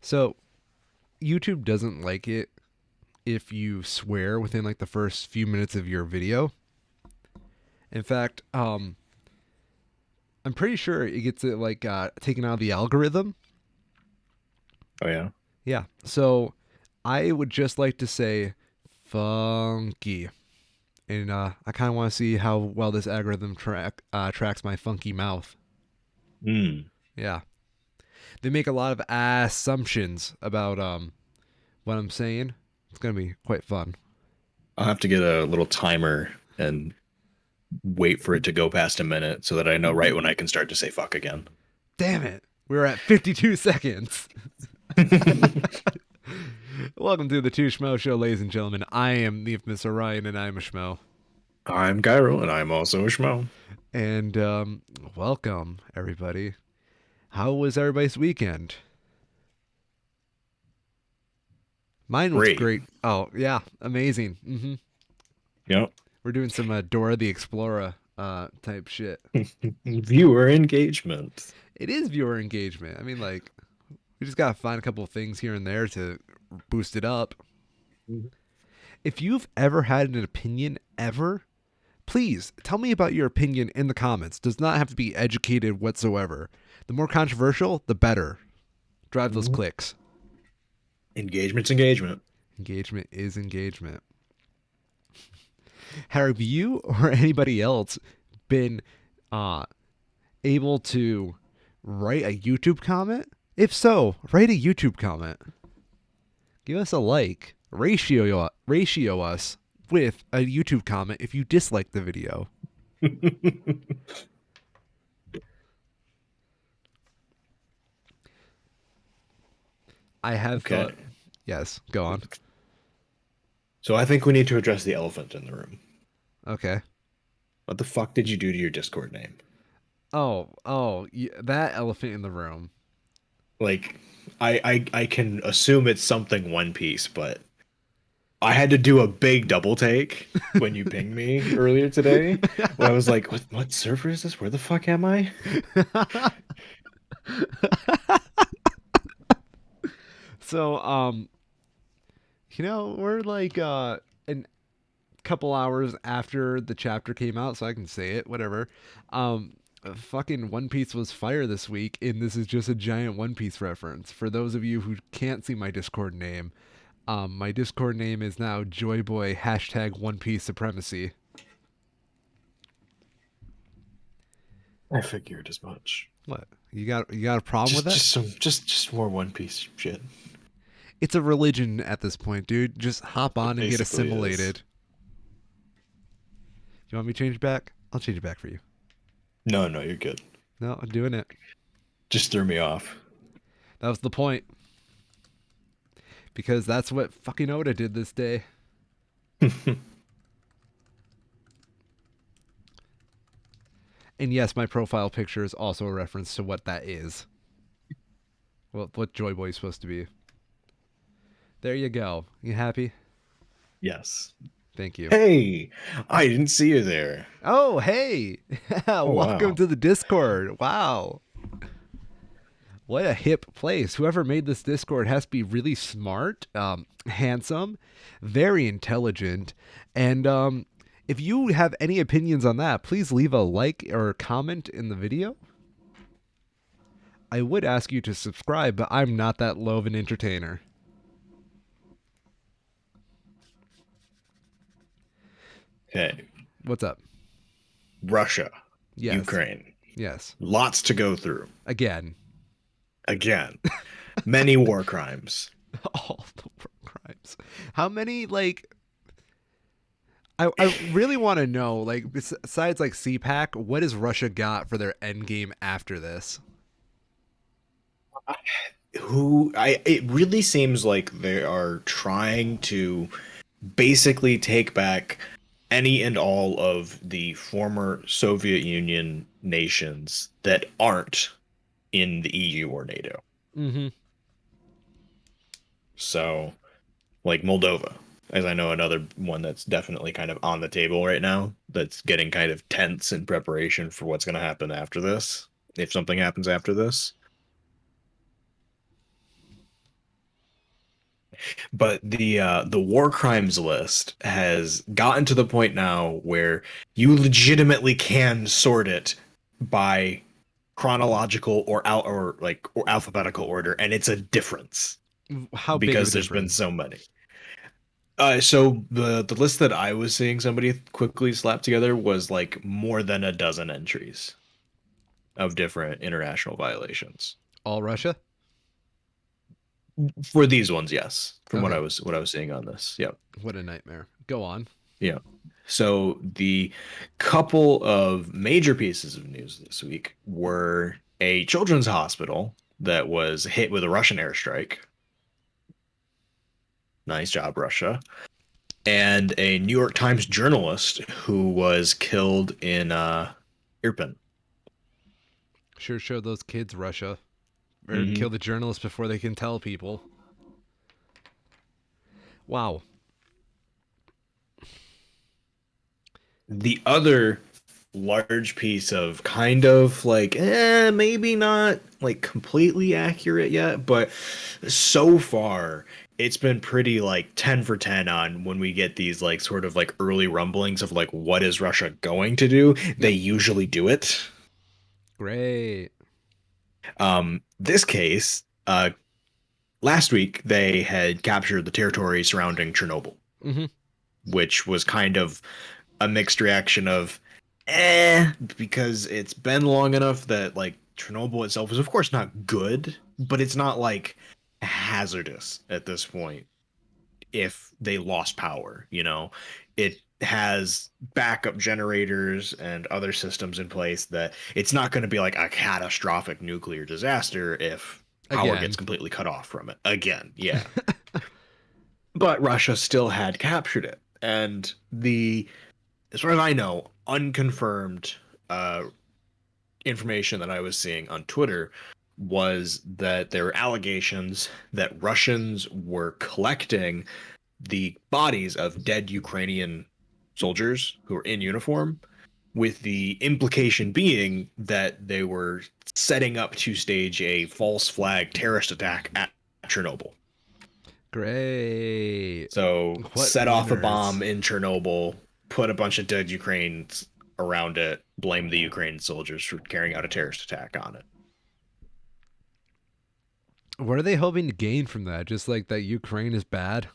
So YouTube doesn't like it if you swear within like the first few minutes of your video. In fact, I'm pretty sure it gets it like taken out of the algorithm. Oh yeah. Yeah. So I would just like to say funky. And I kind of want to see how well this algorithm tracks my funky mouth. Hmm. Yeah, they make a lot of assumptions about what I'm saying. It's gonna be quite fun. I'll have to get a little timer and wait for it to go past a minute so that I know right when I can start to say fuck again. Damn it, we're at 52 seconds. Welcome to the Two Schmo Show, ladies and gentlemen. I am the infamous Orion, and I'm a schmo. I'm Gyro, and I'm also a schmo. And welcome everybody. How was everybody's weekend? Mine was Great. great. Oh yeah, amazing. Yep. We're doing some Dora the Explorer type shit. Viewer engagement. It is viewer engagement. I mean, like, we just gotta find a couple of things here and there to boost it up. If you've ever had an opinion ever, please tell me about your opinion in the comments. Does not have to be educated whatsoever. The more controversial, the better. Drive those Mhm. clicks. Engagement's engagement. Engagement is engagement. Have you or anybody else been uh, able to write a YouTube comment? If so, write a YouTube comment. Give us a like. Ratio us with a YouTube comment if you dislike the video. I have Okay. thought. Yes, go on. So I think we need to address the elephant in the room. Okay. What the fuck did you do to your Discord name? That elephant in the room. Like, I can assume it's something One Piece, but I had to do a big double take when you pinged me earlier today. Where I was like, what server is this? Where the fuck am I? So, we're like a couple hours after the chapter came out, so I can say it, whatever. Fucking One Piece was fire this week, and this is just a giant One Piece reference. For those of you who can't see my Discord name, my Discord name is now Joyboy hashtag One Piece Supremacy. I figured as much. What? You got a problem with that? Just more One Piece shit. It's a religion at this point, dude. Just hop It on and get basically is. assimilated. You want me to change it back? I'll change it back for you. No, no, you're good. No, I'm doing it. Just threw me off. That was the point. Because that's what fucking Oda did this day. And yes, my profile picture is also a reference to what that is. Well, what Joy Boy is supposed to be. There you go. You happy? Yes. Thank you. Hey, I didn't see you there. Oh, hey! Oh Welcome wow. to the Discord. Wow. What a hip place. Whoever made this Discord has to be really smart, handsome, very intelligent. And if you have any opinions on that, please leave a like or comment in the video. I would ask you to subscribe, but I'm not that low of an entertainer. Okay. What's up? Russia, Yes. Ukraine. Yes. Lots to go through. Again. Again, many war crimes. All the war crimes. How many, like, I really want to know, like, besides like CPAC, what has Russia got for their end game after this? It really seems like they are trying to basically take back any and all of the former Soviet Union nations that aren't in the EU or NATO. Mm-hmm. So, like Moldova, as I know another one that's definitely kind of on the table right now, that's getting kind of tense in preparation for what's going to happen after this, if something happens after this. But the war crimes list has gotten to the point now where you legitimately can sort it by chronological or alphabetical order, and it's a difference How big of a because there's been difference? so many. So the list that I was seeing somebody quickly slap together was like more than a dozen entries of different international violations. All Russia? For these ones, yes. From Okay. what I was seeing on this. Yep. What a nightmare. Go on. Yeah. So the couple of major pieces of news this week were a children's hospital that was hit with a Russian airstrike. Nice job, Russia. And a New York Times journalist who was killed in Irpin. Sure show those kids Russia. Or Hmm. kill the journalists before they can tell people. Wow. The other large piece of kind of like maybe not like completely accurate yet, but so far it's been pretty like 10 for 10 on when we get these like sort of like early rumblings of like what is Russia going to do. They Yep. usually do it. Great. This case, last week they had captured the territory surrounding Chernobyl, Mm-hmm. which was kind of a mixed reaction of because it's been long enough that like Chernobyl itself is of course not good, but it's not like hazardous at this point if they lost power, you know. It has backup generators and other systems in place that it's not going to be like a catastrophic nuclear disaster if power gets Again. completely cut off from it again. Yeah. But Russia still had captured it. And the as far as I know, unconfirmed uh, information that I was seeing on Twitter was that there were allegations that Russians were collecting the bodies of dead Ukrainian soldiers who were in uniform, with the implication being that they were setting up to stage a false flag terrorist attack at Chernobyl. Great. So What set off a bomb winners. in Chernobyl, put a bunch of dead Ukrainians around it, blame the Ukrainian soldiers for carrying out a terrorist attack on it. What are they hoping to gain from that? Just like that Ukraine is bad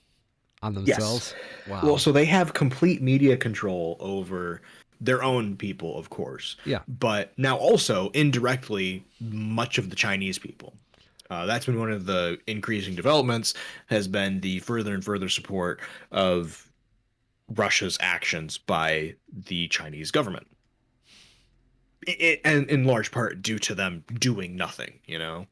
on Yes. themselves? Well, Wow. so they have complete media control over their own people, of course, Yeah. but now also indirectly much of the Chinese people. That's been one of the increasing developments has been the further and further support of Russia's actions by the Chinese government. And in large part due to them doing nothing, you know?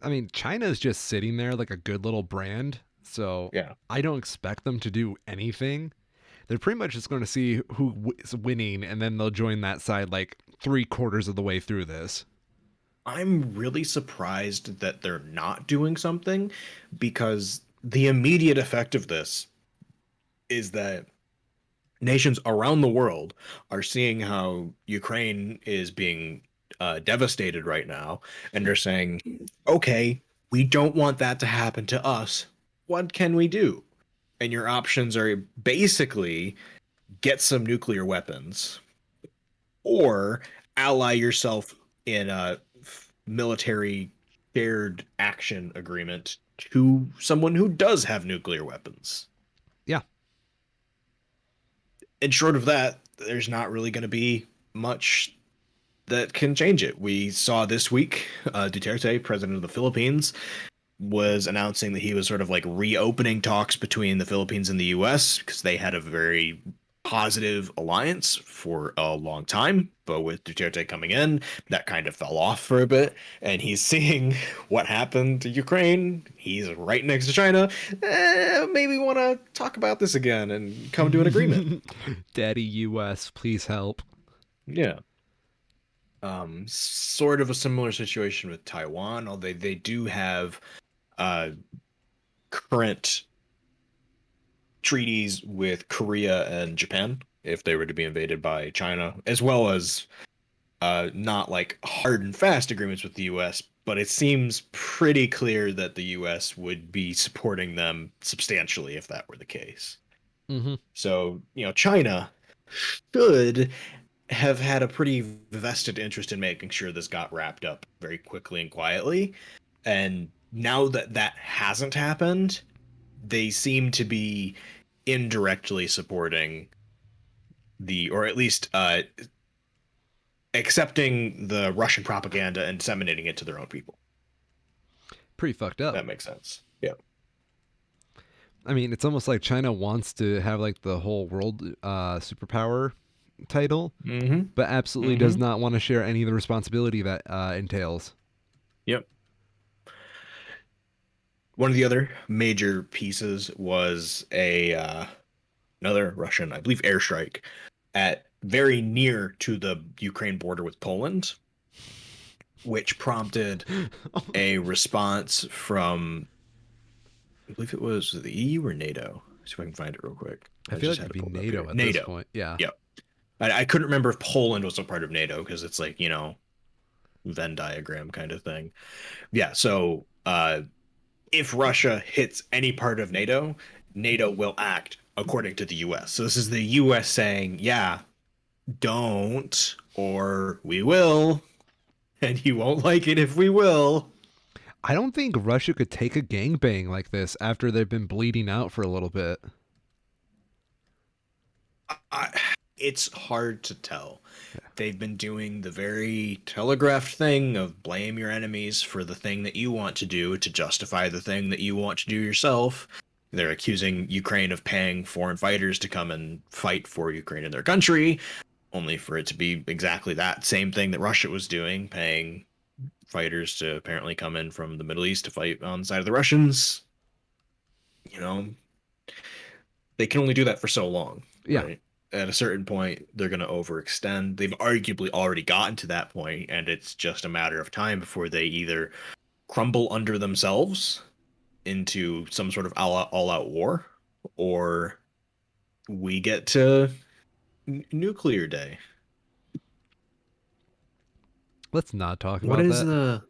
I mean, China is just sitting there like a good little brand. So Yeah. I don't expect them to do anything. They're pretty much just going to see who is winning, and then they'll join that side like 3/4 of the way through this. I'm really surprised that they're not doing something because the immediate effect of this is that nations around the world are seeing how Ukraine is being devastated right now, and they're saying, okay, we don't want that to happen to us. What can we do? And your options are basically get some nuclear weapons or ally yourself in a military shared action agreement to someone who does have nuclear weapons. Yeah. And short of that, there's not really going to be much that can change it. We saw this week Duterte, president of the Philippines, was announcing that he was sort of like reopening talks between the Philippines and the US because they had a very positive alliance for a long time. But with Duterte coming in, that kind of fell off for a bit. And he's seeing what happened to Ukraine. He's right next to China. Maybe want to talk about this again and come to an agreement. Daddy US, please help. Yeah. Sort of a similar situation with Taiwan, although they do have uh, current treaties with Korea and Japan if they were to be invaded by China, as well as not like hard and fast agreements with the U.S., but it seems pretty clear that the US would be supporting them substantially if that were the case. Mm-hmm. So, China should have had a pretty vested interest in making sure this got wrapped up very quickly and quietly. And now that that hasn't happened, they seem to be indirectly supporting or at least accepting the Russian propaganda and disseminating it to their own people. Pretty fucked up. That makes sense. Yeah. I mean, it's almost like China wants to have like the whole world superpower title, Mm-hmm. but absolutely does Mm-hmm. not want to share any of the responsibility that entails. Yep. One of the other major pieces was a another Russian, I believe, airstrike at very near to the Ukraine border with Poland, which prompted a response from, I believe it was the EU or NATO. See if I can find it real quick. I I feel just like had it'd it be pulled up here. NATO at this NATO. point. Yeah. Yep. I couldn't remember if Poland was a part of NATO because it's like, Venn diagram kind of thing. Yeah. So if Russia hits any part of NATO, NATO will act according to the US. So this is the US saying, yeah, don't, or we will, and you won't like it if we will. I don't think Russia could take a gangbang like this after they've been bleeding out for a little bit. It's hard to tell. They've been doing the very telegraphed thing of blame your enemies for the thing that you want to do to justify the thing that you want to do yourself. They're accusing Ukraine of paying foreign fighters to come and fight for Ukraine in their country, only for it to be exactly that same thing that Russia was doing, paying fighters to apparently come in from the Middle East to fight on the side of the Russians. You know, they can only do that for so long, Yeah. right? At a certain point, they're going to overextend. They've arguably already gotten to that point, and it's just a matter of time before they either crumble under themselves into some sort of all out war, or we get to nuclear day. Let's not talk What about is that.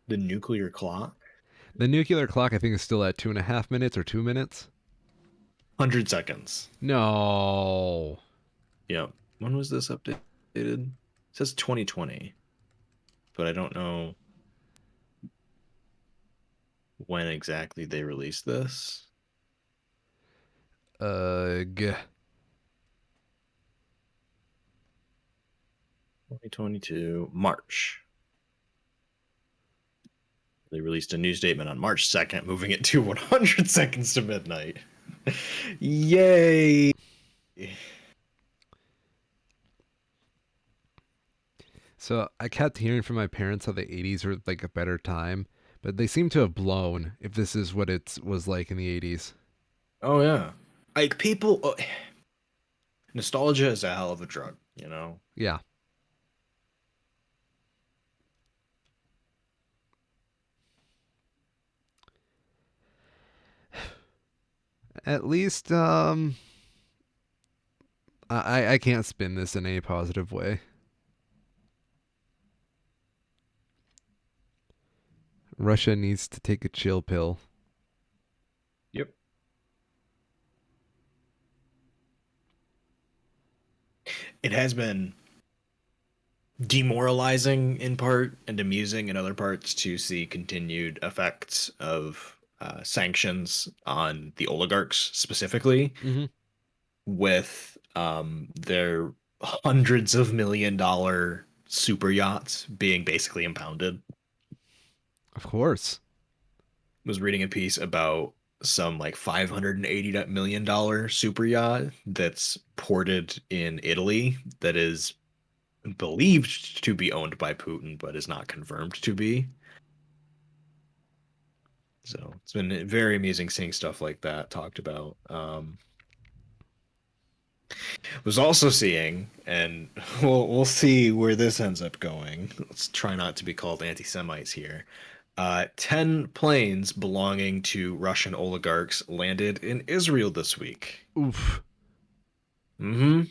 the nuclear clock? The nuclear clock, I think, is still at 2.5 minutes or 2 minutes. 100 seconds. No. Yeah. When was this updated? It says 2020, but I don't know when exactly they released this. Ugh. 2022 March. They released a new statement on March 2nd, moving it to 100 seconds to midnight. Yay! So I kept hearing from my parents how the 80s were like a better time, but they seem to have blown if this is what it was like in the 80s. Oh yeah. Like people nostalgia is a hell of a drug, you know. Yeah. At least I can't spin this in any positive way. Russia needs to take a chill pill. Yep. It has been demoralizing in part and amusing in other parts to see continued effects of sanctions on the oligarchs specifically, Mm-hmm. with their hundreds of $1 million super yachts being basically impounded. Of course. Was reading a piece about some like $580 million super yacht that's ported in Italy that is believed to be owned by Putin, but is not confirmed to be. So it's been very amusing seeing stuff like that talked about. Was also seeing, and we'll see where this ends up going. Let's try not to be called anti-Semites here. 10 planes belonging to Russian oligarchs landed in Israel this week. Oof. Mm-hmm.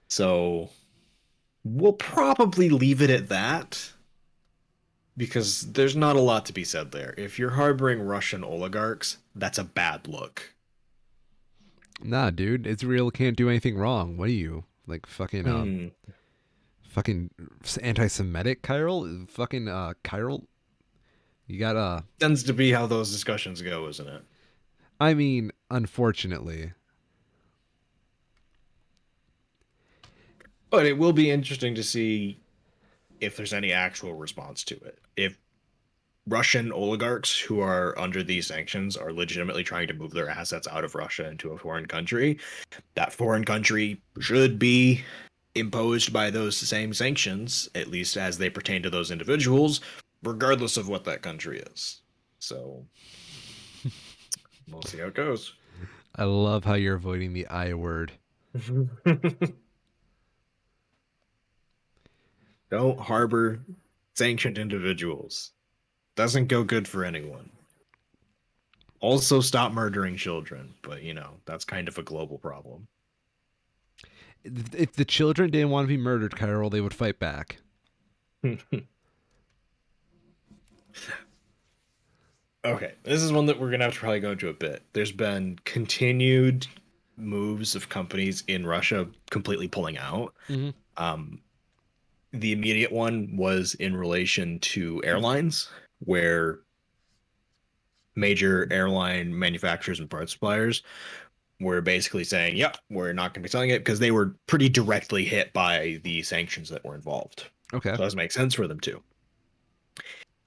So we'll probably leave it at that. because there's not a lot to be said there. If you're harboring Russian oligarchs, that's a bad look. Nah, dude, Israel can't do anything wrong. What are you like, Hmm. fucking anti-Semitic, Kyril? Fucking Kyril? You got Tends to be how those discussions go, isn't it? I mean, unfortunately, But it will be interesting to see if there's any actual response to it. If Russian oligarchs who are under these sanctions are legitimately trying to move their assets out of Russia into a foreign country, that foreign country should be imposed by those same sanctions, at least as they pertain to those individuals, regardless of what that country is. So we'll see how it goes. I love how you're avoiding the I word. Don't harbor sanctioned individuals. Doesn't go good for anyone. Also, stop murdering children, but that's kind of a global problem. If the children didn't want to be murdered, Kyril, they would fight back. Okay, this is one that we're gonna have to probably go into a bit. There's been continued moves of companies in Russia completely pulling out. Mm-hmm. Um, the immediate one was in relation to airlines, where major airline manufacturers and parts suppliers were basically saying, "Yep, we're not going to be selling it," because they were pretty directly hit by the sanctions that were involved. Okay. So it doesn't make sense for them to.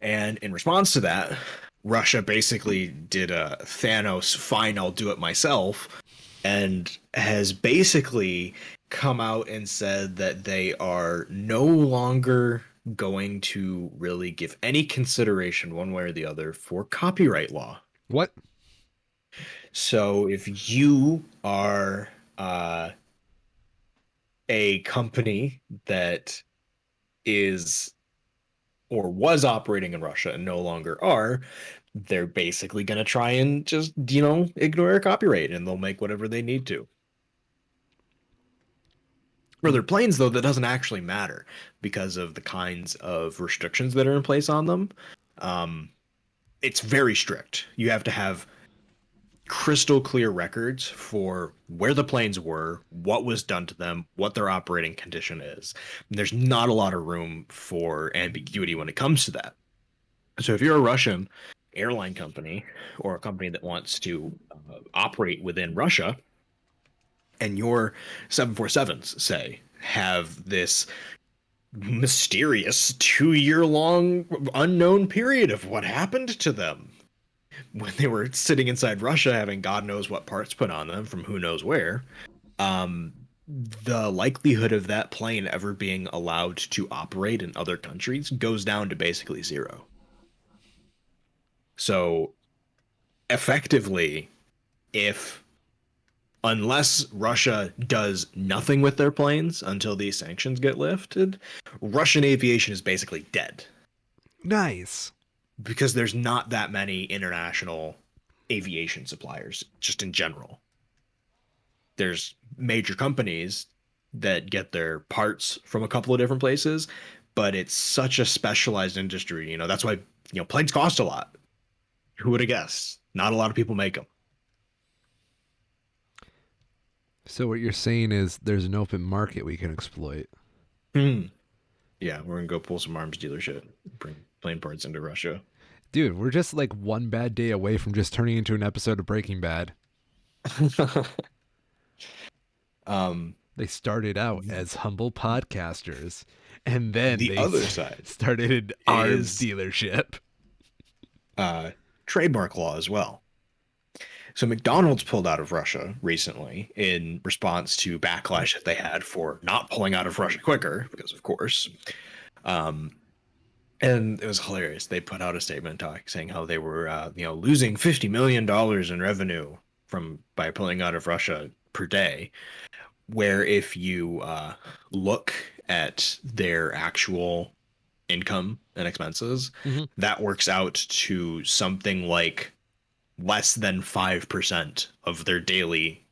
And in response to that, Russia basically did a Thanos, fine, I'll do it myself, and has basically come out and said that they are no longer going to really give any consideration one way or the other for copyright law. What? So if you are a company that is or was operating in Russia and no longer are, they're basically going to try and just, ignore copyright and they'll make whatever they need to. For their planes, though, that doesn't actually matter because of the kinds of restrictions that are in place on them. Um, it's very strict. You have to have crystal clear records for where the planes were, what was done to them, what their operating condition is. There's not a lot of room for ambiguity when it comes to that. So if you're a Russian airline company or a company that wants to operate within Russia, and your 747s, say, have this mysterious 2 year long unknown period of what happened to them when they were sitting inside Russia having God knows what parts put on them from who knows where, um, the likelihood of that plane ever being allowed to operate in other countries goes down to basically zero. So effectively, if unless Russia does nothing with their planes until these sanctions get lifted, Russian aviation is basically dead Nice. because there's not that many international aviation suppliers just in general. There's major companies that get their parts from a couple of different places, but it's such a specialized industry. That's why, planes cost a lot. Who would have guessed? Not a lot of people make them. So what you're saying is there's an open market we can exploit. Hmm. Yeah, we're gonna go pull some arms dealership, bring plane parts into Russia. Dude, we're just like one bad day away from just turning into an episode of Breaking Bad. um, They started out as humble podcasters, and then the they other side started an arms is dealership. uh, trademark law as well. So McDonald's pulled out of Russia recently in response to backlash that they had for not pulling out of Russia quicker, because of course. Um, and it was hilarious. They put out a statement saying how they were, losing $50 million in revenue from by pulling out of Russia per day. Where if you look at their actual income and expenses, Mm-hmm. that works out to something like less than 5% of their daily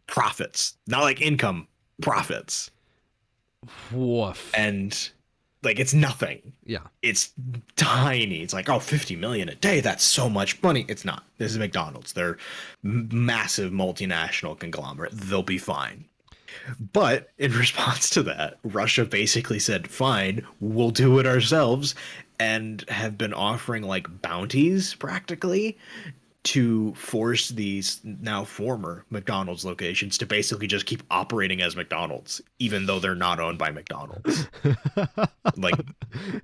profits. Not like income, profits. Woof. And Like it's nothing. Yeah. It's tiny. It's like, oh, 50 million a day. That's so much money. It's not. This is McDonald's. They're massive multinational conglomerate. They'll be fine. But in response to that, Russia basically said, fine, we'll do it ourselves, and have been offering like bounties practically to force these now former McDonald's locations to basically just keep operating as McDonald's, even though they're not owned by McDonald's. Like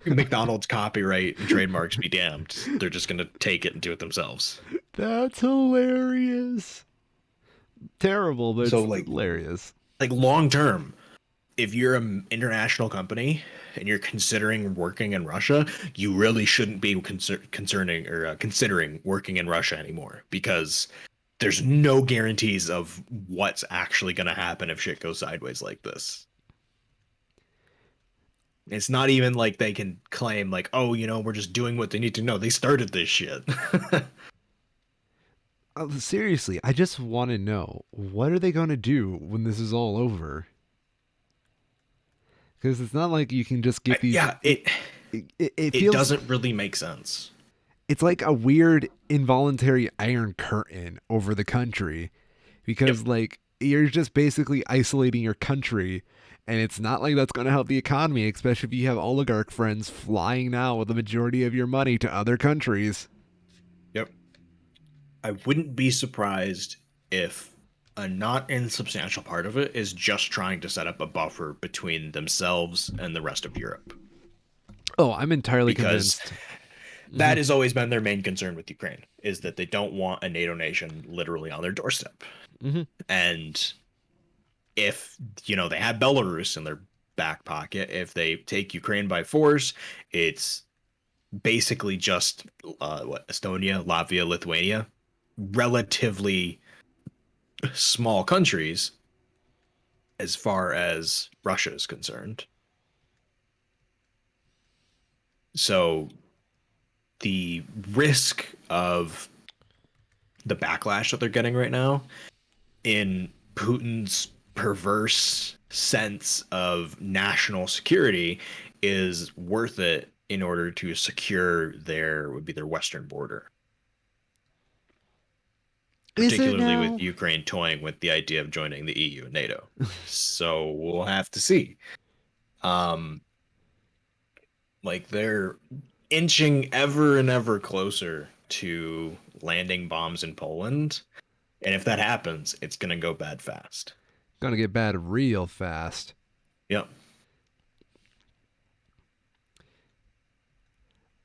McDonald's copyright and trademarks be damned. They're just gonna take it and do it themselves. That's hilarious. Terrible, but it's So hilarious. like long term, if you're an international company and you're considering working in Russia, you really shouldn't be concerning or considering working in Russia anymore because there's no guarantees of what's actually going to happen if shit goes sideways like this. It's not even like they can claim like, oh, we're just doing what they need to know. They started this shit. Seriously, I just want to know, what are they going to do when this is all over? Because it's not like you can just get these. Yeah, it It it feels. doesn't really make sense. It's like a weird involuntary iron curtain over the country, Yep. because like you're just basically isolating your country, and it's not like that's going to help the economy, especially if you have oligarch friends flying now with the majority of your money to other countries. Yep. I wouldn't be surprised if a not insubstantial part of it is just trying to set up a buffer between themselves and the rest of Europe. Oh, I'm entirely Because convinced. Hmm. that has always been their main concern with Ukraine, is that they don't want a NATO nation literally on their doorstep. Hmm. And if, they have Belarus in their back pocket, if they take Ukraine by force, it's basically just Estonia, Latvia, Lithuania, relatively small countries as far as Russia is concerned. So the risk of the backlash that they're getting right now in Putin's perverse sense of national security is worth it in order to secure their western border, Is it particularly now? with Ukraine toying with the idea of joining the EU and NATO. So we'll have to see. Um, like they're inching ever and ever closer to landing bombs in Poland, and if that happens, it's gonna go bad fast. Gonna get bad real fast. Yep.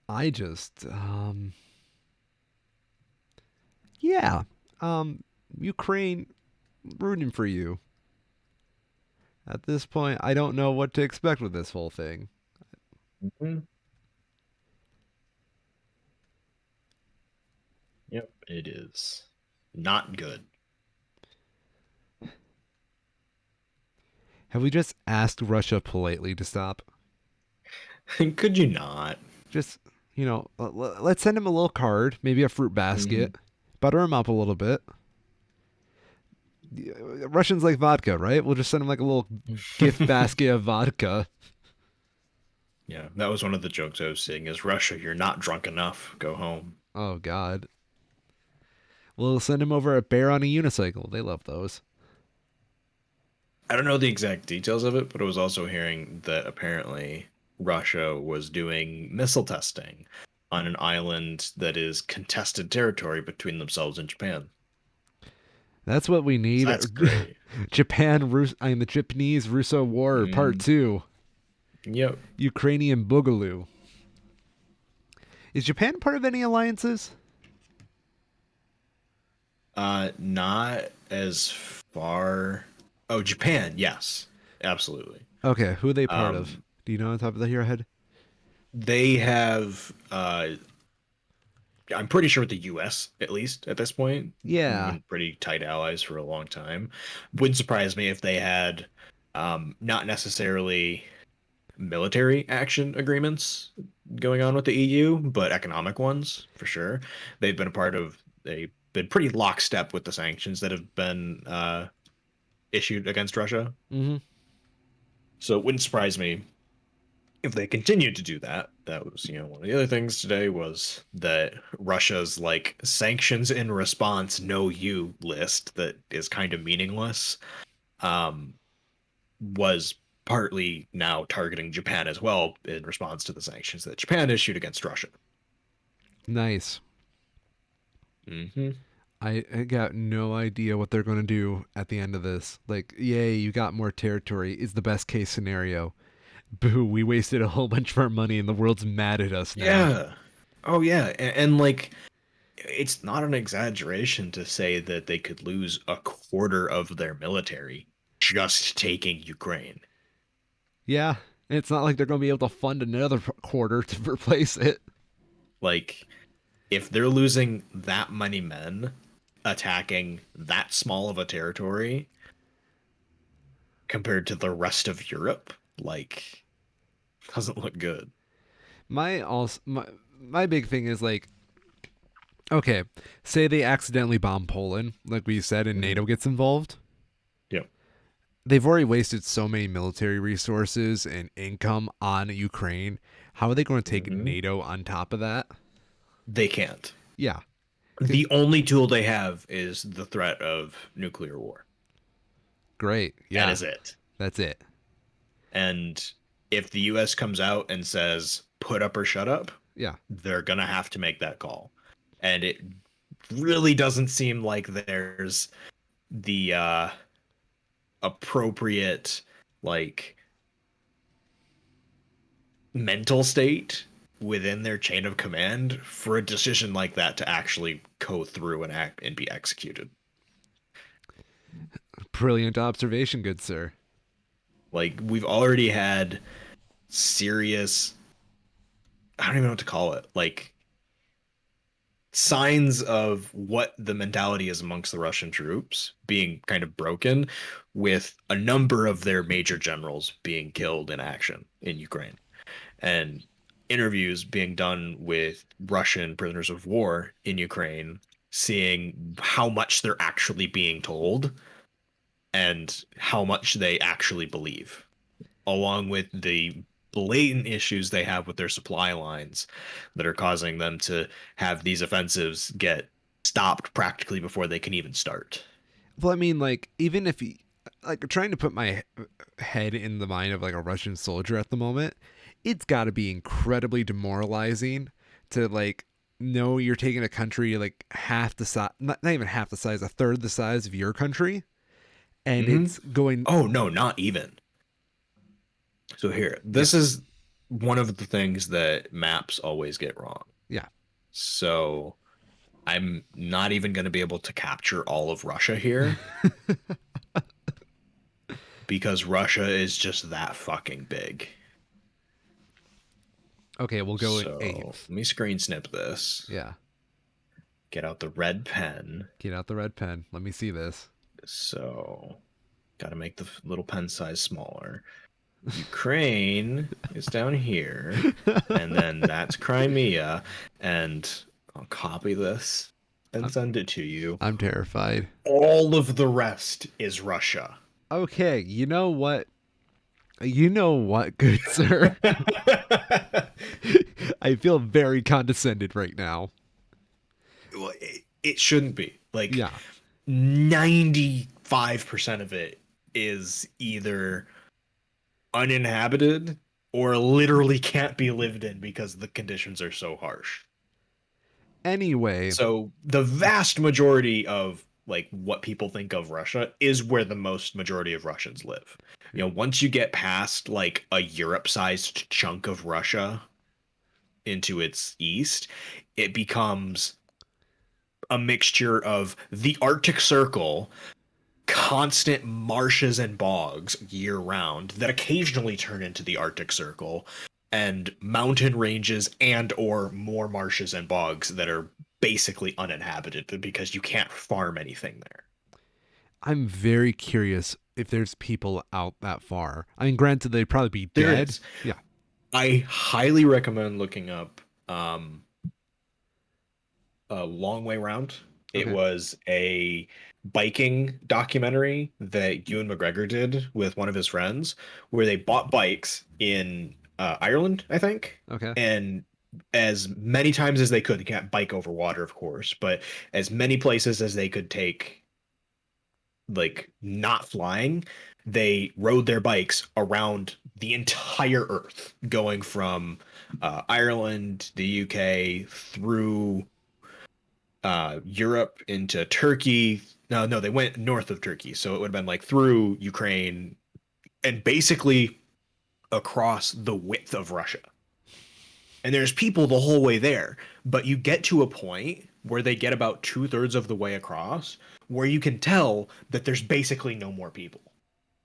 I just, yeah, Ukraine, rooting for you. At this point, I don't know what to expect with this whole thing. Mhm. Yep, it is not good. Have we just asked Russia politely to stop? Could you not? Just, let's send him a little card, maybe a fruit Mhm. basket, butter him up a little bit. Russians like vodka, right? We'll just send him like a little gift basket of vodka. Yeah, that was one of the jokes I was seeing is Russia, you're not drunk enough. Go home. Oh, God. We'll send him over a bear on a unicycle. They love those. I don't know the exact details of it, but I was also hearing that apparently Russia was doing missile testing on an island that is contested territory between themselves and Japan. That's what we So need. that's great. The Japanese Russo War Part Mm, 2. yep. Ukrainian Boogaloo. Is Japan part of any alliances? Not as far. Oh, Japan. Yes, absolutely. Okay, who are they part of? Um, Do you know on top of your head? they have. I'm pretty sure with the U.S. at least at this point, we've Yeah. been pretty tight allies for a long time. Wouldn't surprise me if they had, not necessarily military action agreements going on with the EU, but economic ones for sure. They've been a part of. They've been pretty lockstep with the sanctions that have been issued against Russia. Hmm. So it wouldn't surprise me if they continue to do that, that was, one of the other things today was that Russia's like sanctions in response no you list that is kind of meaningless, um, was partly now targeting Japan as well in response to the sanctions that Japan issued against Russia. Nice. Hmm. I got no idea what they're going to do at the end of this. Like, yay, you got more territory is the best case scenario. Boo, we wasted a whole bunch of our money and the world's mad at us now. Yeah. Oh yeah, and like it's not an exaggeration to say that they could lose a quarter of their military just taking Ukraine. Yeah, it's not like they're going to be able to fund another quarter to replace it. Like, if they're losing that many men attacking that small of a territory compared to the rest of Europe, like, doesn't look good. My big thing is like, okay, say they accidentally bomb Poland, like we said, and Hmm. NATO gets involved. Yep. They've already wasted so many military resources and income on Ukraine. How are they going to take Hmm. NATO on top of that? They can't. Yeah, The only tool they have is the threat of nuclear war. great. That Yeah, is it. that's it. And if the US comes out and says, put up or shut up, Yeah. they're going to have to make that call. And it really doesn't seem like there's the appropriate, like, mental state within their chain of command for a decision like that to actually go through and act and be executed. Brilliant observation, good sir. Like, we've already had serious, I don't even know what to call it, like signs of what the mentality is amongst the Russian troops being kind of broken, with a number of their major generals being killed in action in Ukraine, and interviews being done with Russian prisoners of war in Ukraine, seeing how much they're actually being told and how much they actually believe, along with the blatant issues they have with their supply lines that are causing them to have these offensives get stopped practically before they can even start. Well, I mean, like, even if he, like, trying to put my head in the mind of like a Russian soldier at the moment, it's got to be incredibly demoralizing to like know you're taking a country like half the size, not even half the size, a third the size of your country, and Hmm. it's going, Oh no, not even. So here, yeah, this is one of the things that maps always get wrong. yeah. So I'm not even going to be able to capture all of Russia here because Russia is just that fucking big. Okay, we'll go an So eighth. let me screen snip this. Yeah, Get out the red pen. get out the red pen. Let me see this. So, got to make the little pen size smaller. Ukraine is down here, and then that's Crimea. And I'll copy this and I'm, send it to you. I'm terrified. All of the rest is Russia. Okay, you know what? You know what, good sir? I feel very condescended right now. Well, it shouldn't be. Like, Yeah. 95% of it is either uninhabited or literally can't be lived in because the conditions are so harsh. Anyway, So the vast majority of like what people think of Russia is where the most majority of Russians live. Once you get past like a Europe-sized chunk of Russia into its east, it becomes a mixture of the Arctic Circle, constant marshes and bogs year round that occasionally turn into the Arctic Circle, and mountain ranges and or more marshes and bogs that are basically uninhabited because you can't farm anything there. I'm very curious if there's people out that far. I mean, granted, they'd probably be There dead. is. Yeah. I highly recommend looking up a long way round. It Okay. was a biking documentary that Ewan McGregor did with one of his friends, where they bought bikes in Ireland, I think, Okay. and as many times as they could. They can't bike over water, of course, but as many places as they could take, like not flying, they rode their bikes around the entire Earth, going from Ireland, the UK, through Europe into Turkey. No, no, they went north of Turkey, so it would have been like through Ukraine and basically across the width of Russia. And there's people the whole way there, but you get to a point where they get about 2/3 of the way across, where you can tell that there's basically no more people.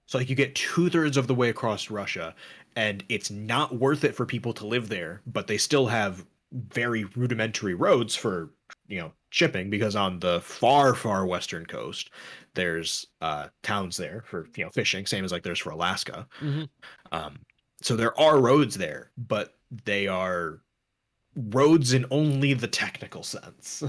So like you get 2/3 of the way across Russia, and it's not worth it for people to live there, but they still have very rudimentary roads for, shipping, because on the far, far western coast, there's towns there for, fishing, same as like there's for Alaska. Hmm. Um, so there are roads there, but they are roads in only the technical sense,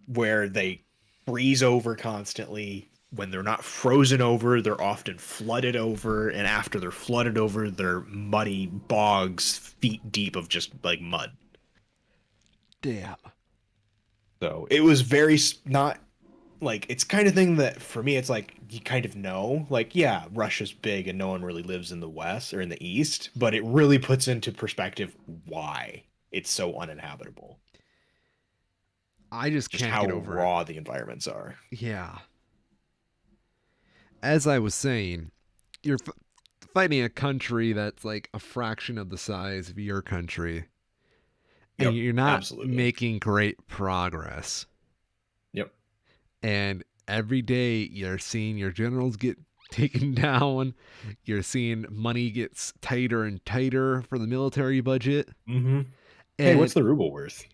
where they freeze over constantly. When they're not frozen over, they're often flooded over, and after they're flooded over, they're muddy bogs feet deep of just like mud. Damn. So it was very not like, it's kind of thing that for me it's like you kind of know, like, yeah, Russia's big and no one really lives in the west or in the east, but it really puts into perspective why it's so uninhabitable. I just Just can't how get over it. raw the environments are. Yeah. As I was saying, you're fighting a country that's like a fraction of the size of your country, and Yep, you're not absolutely. making great progress. Yep. And every day you're seeing your generals get taken down. You're seeing money gets tighter and tighter for the military budget. Mm-hmm. Hey, what's And the ruble worth?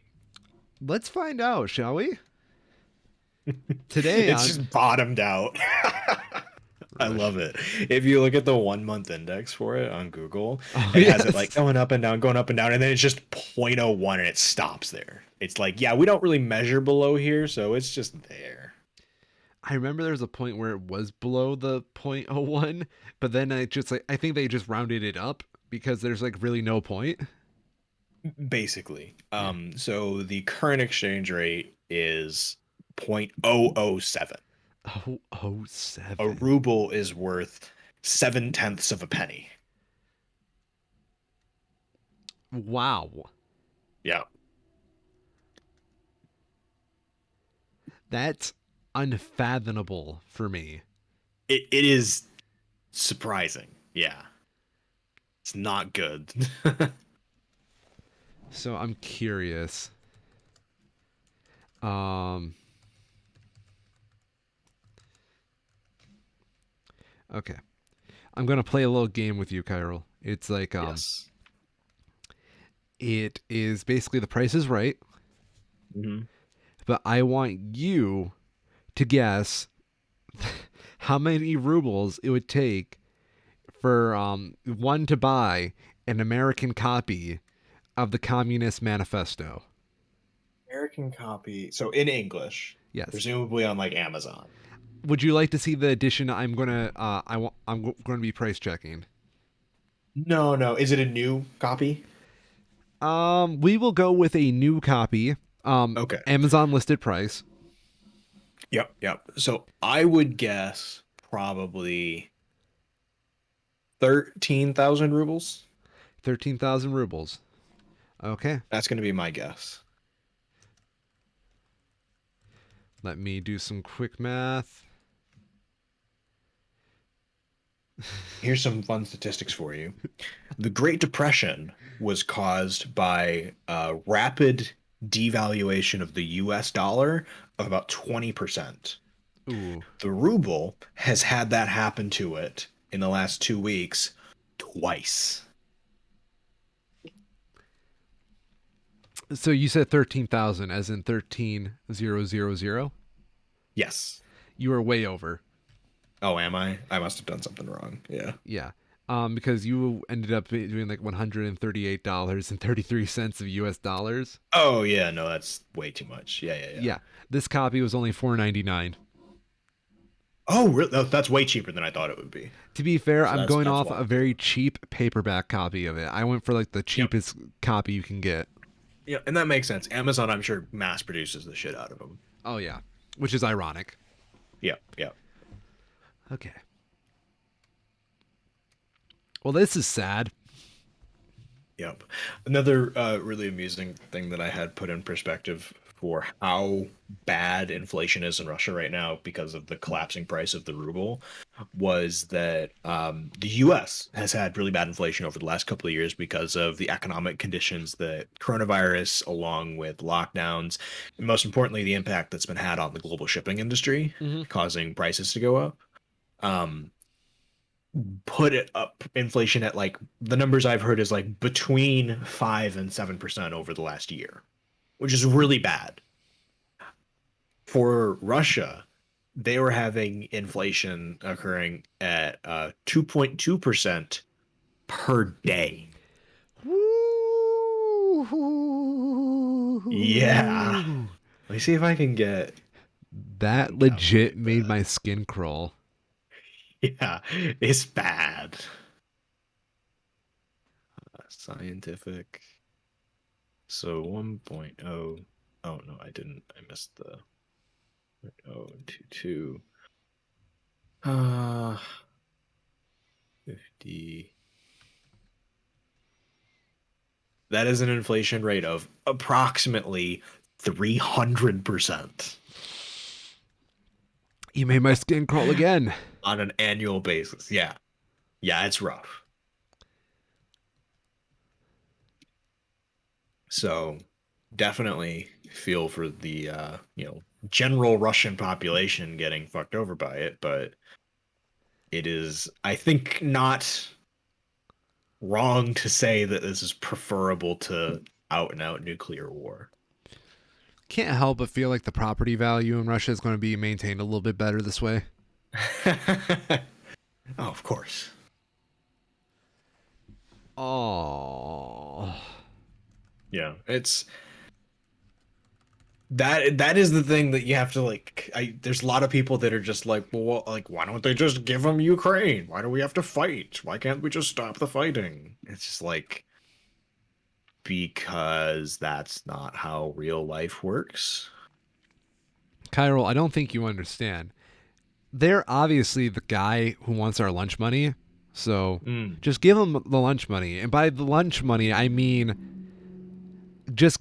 let's find out, shall we? Today It's on just bottomed out. I Rush. love it. If you look at the 1 month index for it on Google, Oh it has it like yes. going up and down, going up and down, and then it's just zero point zero 0.01 and it stops there. It's like, yeah, we don't really measure below here, so it's just there. I remember there was a point where it was below the point oh one, but then I just like I think they just rounded it up because there's like really no point. Basically. Yeah. So the current exchange rate is 0.007. Oh, oh A seven. ruble is worth 7/10 of a penny. Wow. Yeah. That's unfathomable for me. It is surprising. Yeah. It's not good. So I'm curious. Um okay. I'm going to play a little game with you, Kyril. It's like Yes. it is basically the price is right, Hmm. but I want you to guess how many rubles it would take for one to buy an American copy of the Communist Manifesto. American copy. So in English, Yes. presumably on like Amazon. Would you like to see the edition I'm going to be price checking? No, no. Is it a new copy? We will go with a new copy. Okay. Amazon listed price. Yep, yep. So I would guess probably 13,000 rubles. 13,000 rubles. Okay. That's going to be my guess. Let me do some quick math. Here's some fun statistics for you. The Great Depression was caused by a rapid devaluation of the US dollar of about 20%. Ooh. The ruble has had that happen to it in the last 2 weeks twice. So you said 13,000 as in 13,000. Yes. You were way over. Oh, am I? I must have done something wrong. Yeah. Yeah. Because you ended up doing like $138.33 of US dollars. Oh, yeah. No, that's way too much. Yeah, yeah, yeah. Yeah. This copy was only $4.99. Oh, really? That's way cheaper than I thought it would be. To be fair, So I'm that's going that's off a wild very too. cheap paperback copy of it. I went for like the Yep. cheapest copy you can get. Yeah, and that makes sense. Amazon, I'm sure, mass produces the shit out of them. Oh yeah, which is ironic. Yeah, yeah. Okay. Well, this is sad. Yep. Another really amusing thing that I had put in perspective for how bad inflation is in Russia right now because of the collapsing price of the ruble was that the US has had really bad inflation over the last couple of years because of the economic conditions that coronavirus, along with lockdowns, and most importantly, the impact that's been had on the global shipping industry, Mm-hmm. causing prices to go up. Um, put it up inflation at like the numbers I've heard is like between 5 and 7% over the last year, which is really bad. For Russia, they were having inflation occurring at 2.2% per day. Yeah. Woo! Let me see if I can get That and legit calculate made that. my skin crawl. Yeah, it's bad. Scientific. So 1.0. Oh no, I didn't. I missed the 0.022. 50. That is an inflation rate of approximately 300% You made my skin crawl again. on an annual basis. Yeah. Yeah, it's rough. So definitely feel for the general Russian population getting fucked over by it, but it is, I think, not wrong to say that this is preferable to out and out nuclear war. Can't help but feel like the property value in Russia is going to be maintained a little bit better this way. Oh, of course. Oh. Yeah, it's that is the thing that you have to like. There's a lot of people that are just like, well, like, why don't they just give them Ukraine? Why do we have to fight? Why can't we just stop the fighting? It's just like because that's not how real life works. Kyril, I don't think you understand. They're obviously the guy who wants our lunch money. So Mm. just give them the lunch money. And by the lunch money, I mean just,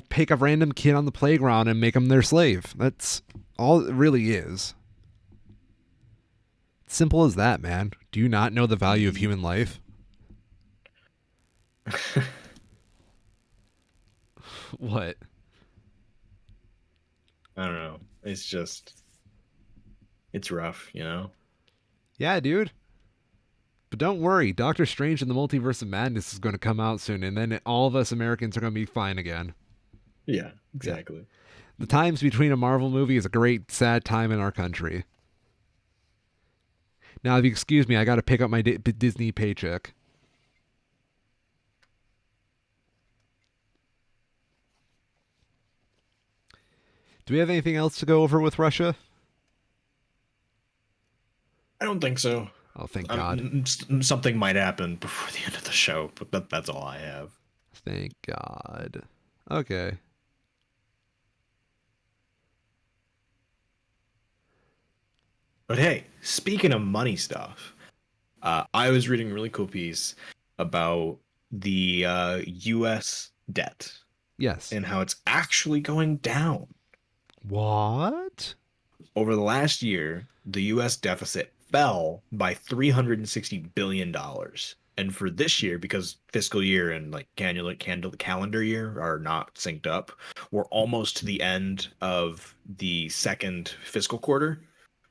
pick a random kid on the playground and make them their slave. That's all it really is. Simple as that, man. Do you not know the value of human life? What? I don't know. It's just it's rough, you know. Yeah, dude. But don't worry, Doctor Strange and the Multiverse of Madness is going to come out soon, and then all of us Americans are going to be fine again. Yeah, Yeah. exactly. The times between a Marvel movie is a great, sad time in our country. Now, if you excuse me, I got to pick up my Disney paycheck. Do we have anything else to go over with Russia? I don't think so. Oh, thank God. Something might happen before the end of the show, but that's all I have. Thank God. Okay. But hey, speaking of money stuff, I was reading a really cool piece about the U.S. debt Yes. and how it's actually going down. What? Over the last year, the U.S. deficit fell by $360 billion. And for this year, because fiscal year and like calendar year are not synced up, we're almost to the end of the second fiscal quarter.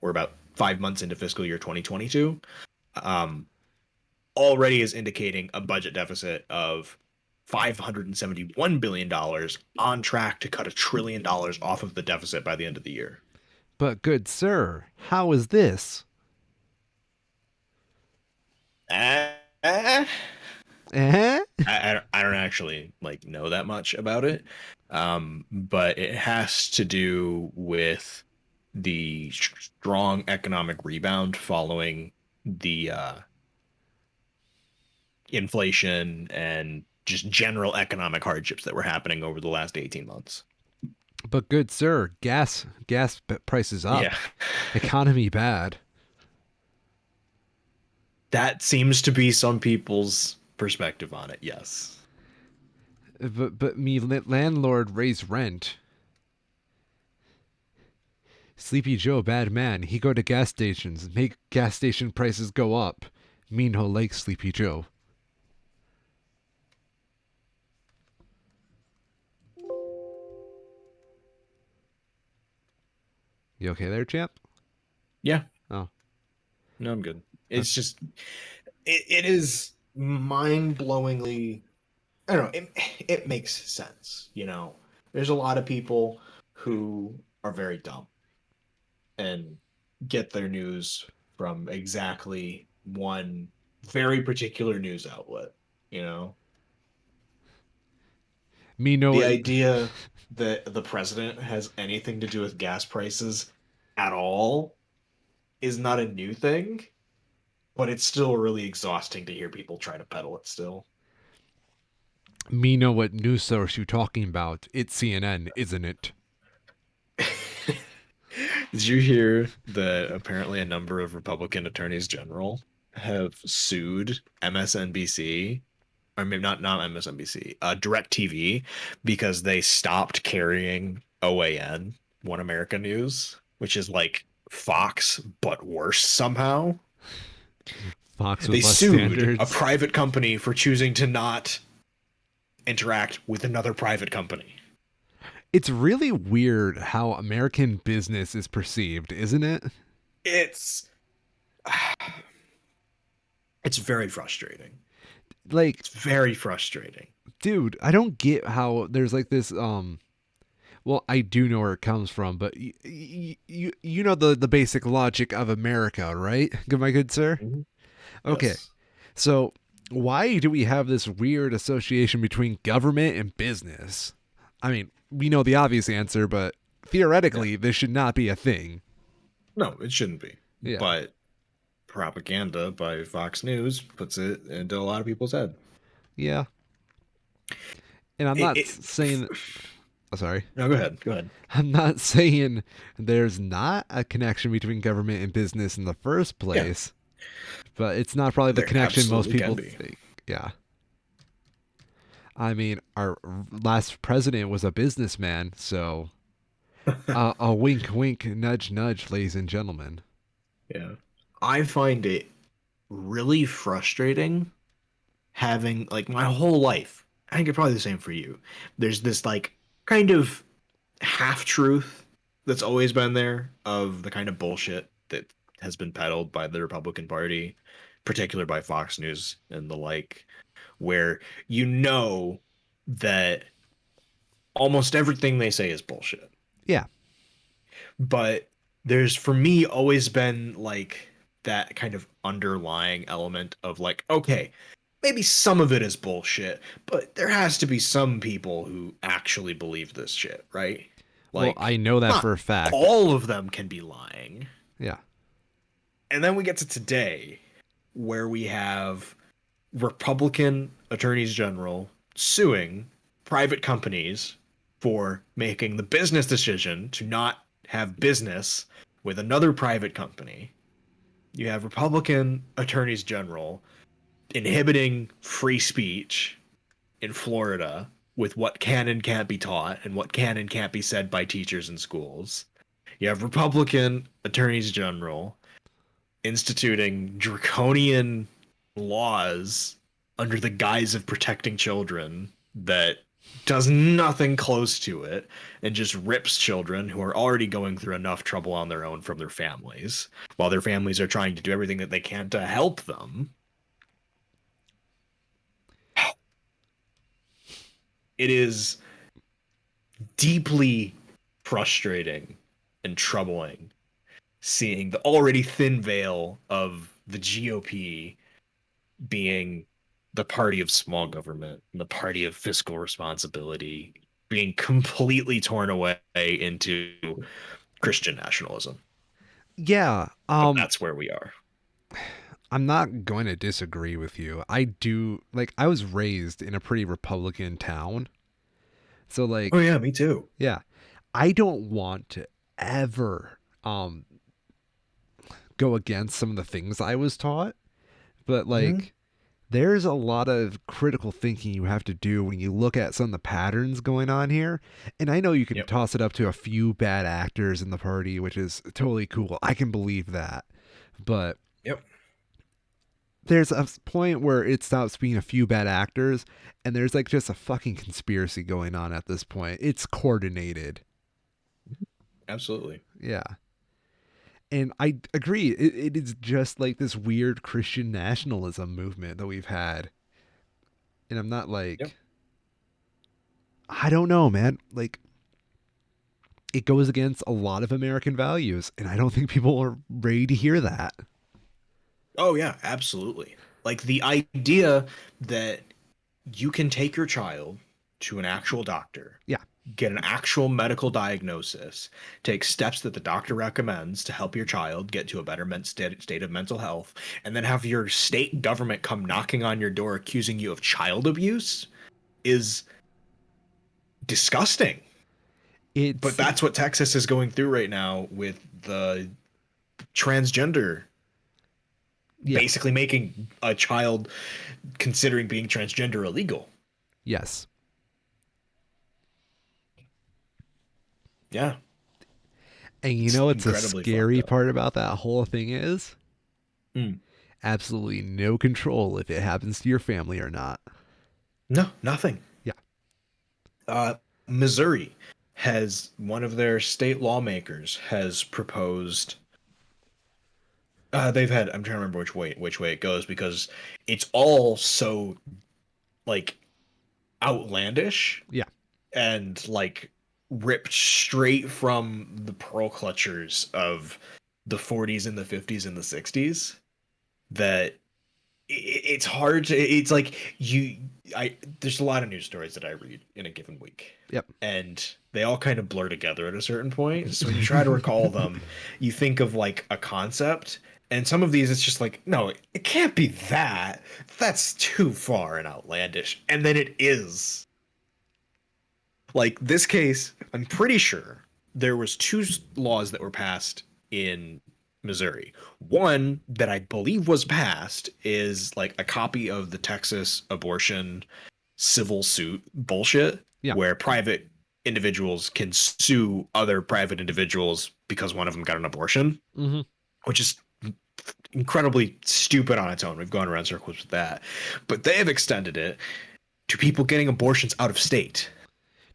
We're about 5 months into fiscal year 2022. Um, already is indicating a budget deficit of $571 billion on track to cut $1 trillion off of the deficit by the end of the year. But good sir, how is this? Uh, Eh? I don't actually like know that much about it, but it has to do with the strong economic rebound following the inflation and just general economic hardships that were happening over the last 18 months. But good sir, gas prices Yeah. up, economy bad. That seems to be some people's perspective on it. Yes. But me landlord raise rent. Sleepy Joe bad man. He go to gas stations, make gas station prices go up. Me no like Sleepy Joe. You okay there, champ? Yeah. Oh, No, I'm good. uh, It's just it is mind-blowingly, I don't know, it makes sense, you know. There's a lot of people who are very dumb and get their news from exactly one very particular news outlet, you know. me know The it. idea that the president has anything to do with gas prices at all is not a new thing, but it's still really exhausting to hear people try to peddle it still. Me know what news source you talking about. It's CNN, isn't it? Did you hear that apparently a number of Republican attorneys general have sued MSNBC, or maybe not MSNBC, DirecTV, because they stopped carrying OAN, One America News, which is like Fox but worse somehow. Fox They with less sued a standards. private company for choosing to not interact with another private company. It's really weird how American business is perceived, isn't it? It's it's very frustrating. Like, It's very frustrating. dude, I don't get how there's like this well, I do know where it comes from, but you know the basic logic of America, right? Good my good sir? Mhm. Okay. Yes. So, why do we have this weird association between government and business? I mean, we know the obvious answer, but Yeah. theoretically, this should not be a thing. No, it shouldn't be. Yeah. But propaganda by Fox News puts it into a lot of people's head. Yeah. And I'm It, not it saying, oh, sorry. no, go ahead. Go ahead. I'm not saying there's not a connection between government and business in the first Yeah, place, but it's not probably the there connection most absolutely can people be. think. Yeah. I mean, our last president was a businessman, so a wink, wink, nudge, nudge, ladies and gentlemen. Yeah. I find it really frustrating having like my whole life. I think it's probably the same for you. There's this like kind of half truth that's always been there of the kind of bullshit that has been peddled by the Republican Party, particularly by Fox News and the like, where you know that almost everything they say is bullshit. Yeah, But there's for me always been like that kind of underlying element of like, okay, maybe some of it is bullshit, but there has to be some people who actually believe this shit, right? well, I Like, know that not for a fact. all of them can be lying. Yeah, And then we get to today, where we have Republican attorneys general suing private companies for making the business decision to not have business with another private company. You have Republican attorneys general inhibiting free speech in Florida with what can and can't be taught and what can and can't be said by teachers in schools. You have Republican attorneys general instituting draconian laws under the guise of protecting children that does nothing close to it and just rips children who are already going through enough trouble on their own from their families while their families are trying to do everything that they can to help them. It is deeply frustrating and troubling seeing the already thin veil of the GOP being the party of small government and the party of fiscal responsibility being completely torn away into Christian nationalism. Yeah. But that's where we are. I'm not going to disagree with you. I do like I was raised in a pretty Republican town. So Oh like yeah, me too. yeah, I don't want to ever go against some of the things I was taught, but Hmm. like there's a lot of critical thinking you have to do when you look at some of the patterns going on here. And I know you can Yep. toss it up to a few bad actors in the party, which is totally cool. I can believe that. But Yep. there's a point where it stops being a few bad actors and there's like just a fucking conspiracy going on at this point. It's coordinated. Absolutely. Yeah. And I agree. It is just like this weird Christian nationalism movement that we've had. And I'm not Yep. like, I don't know, man. Like, it goes against a lot of American values. And I don't think people are ready to hear that. Oh yeah, absolutely. Like the idea that you can take your child to an actual doctor, Yeah. get an actual medical diagnosis, take steps that the doctor recommends to help your child get to a better state of mental health, and then have your state government come knocking on your door accusing you of child abuse is disgusting. But It's, that's what Texas is going through right now with the transgender, yeah. basically making a child considering being transgender illegal. Yes. Yeah, And you it's know what's a incredibly fucked scary up. part about that whole thing is? Mm. Absolutely no control if it happens to your family or not. No, nothing. Yeah. Uh, Missouri has one of their state lawmakers has proposed. They've had. I'm trying to remember which way it goes because it's all so like outlandish Yeah. and like ripped straight from the pearl clutchers of the 40s and the 50s and the 60s that it's hard to it's like you I there's a lot of news stories that I read in a given week Yep. and they all kind of blur together at a certain point, so when you try to recall them you think of like a concept, and some of these it's just like no, it can't be that, that's too far and outlandish, and then it is. Like this case, I'm pretty sure there was two laws that were passed in Missouri. One that I believe was passed is like a copy of the Texas abortion civil suit bullshit, Yeah. where private individuals can sue other private individuals because one of them got an abortion, Mm-hmm. which is incredibly stupid on its own. We've gone around circles with that. But they have extended it to people getting abortions out of state.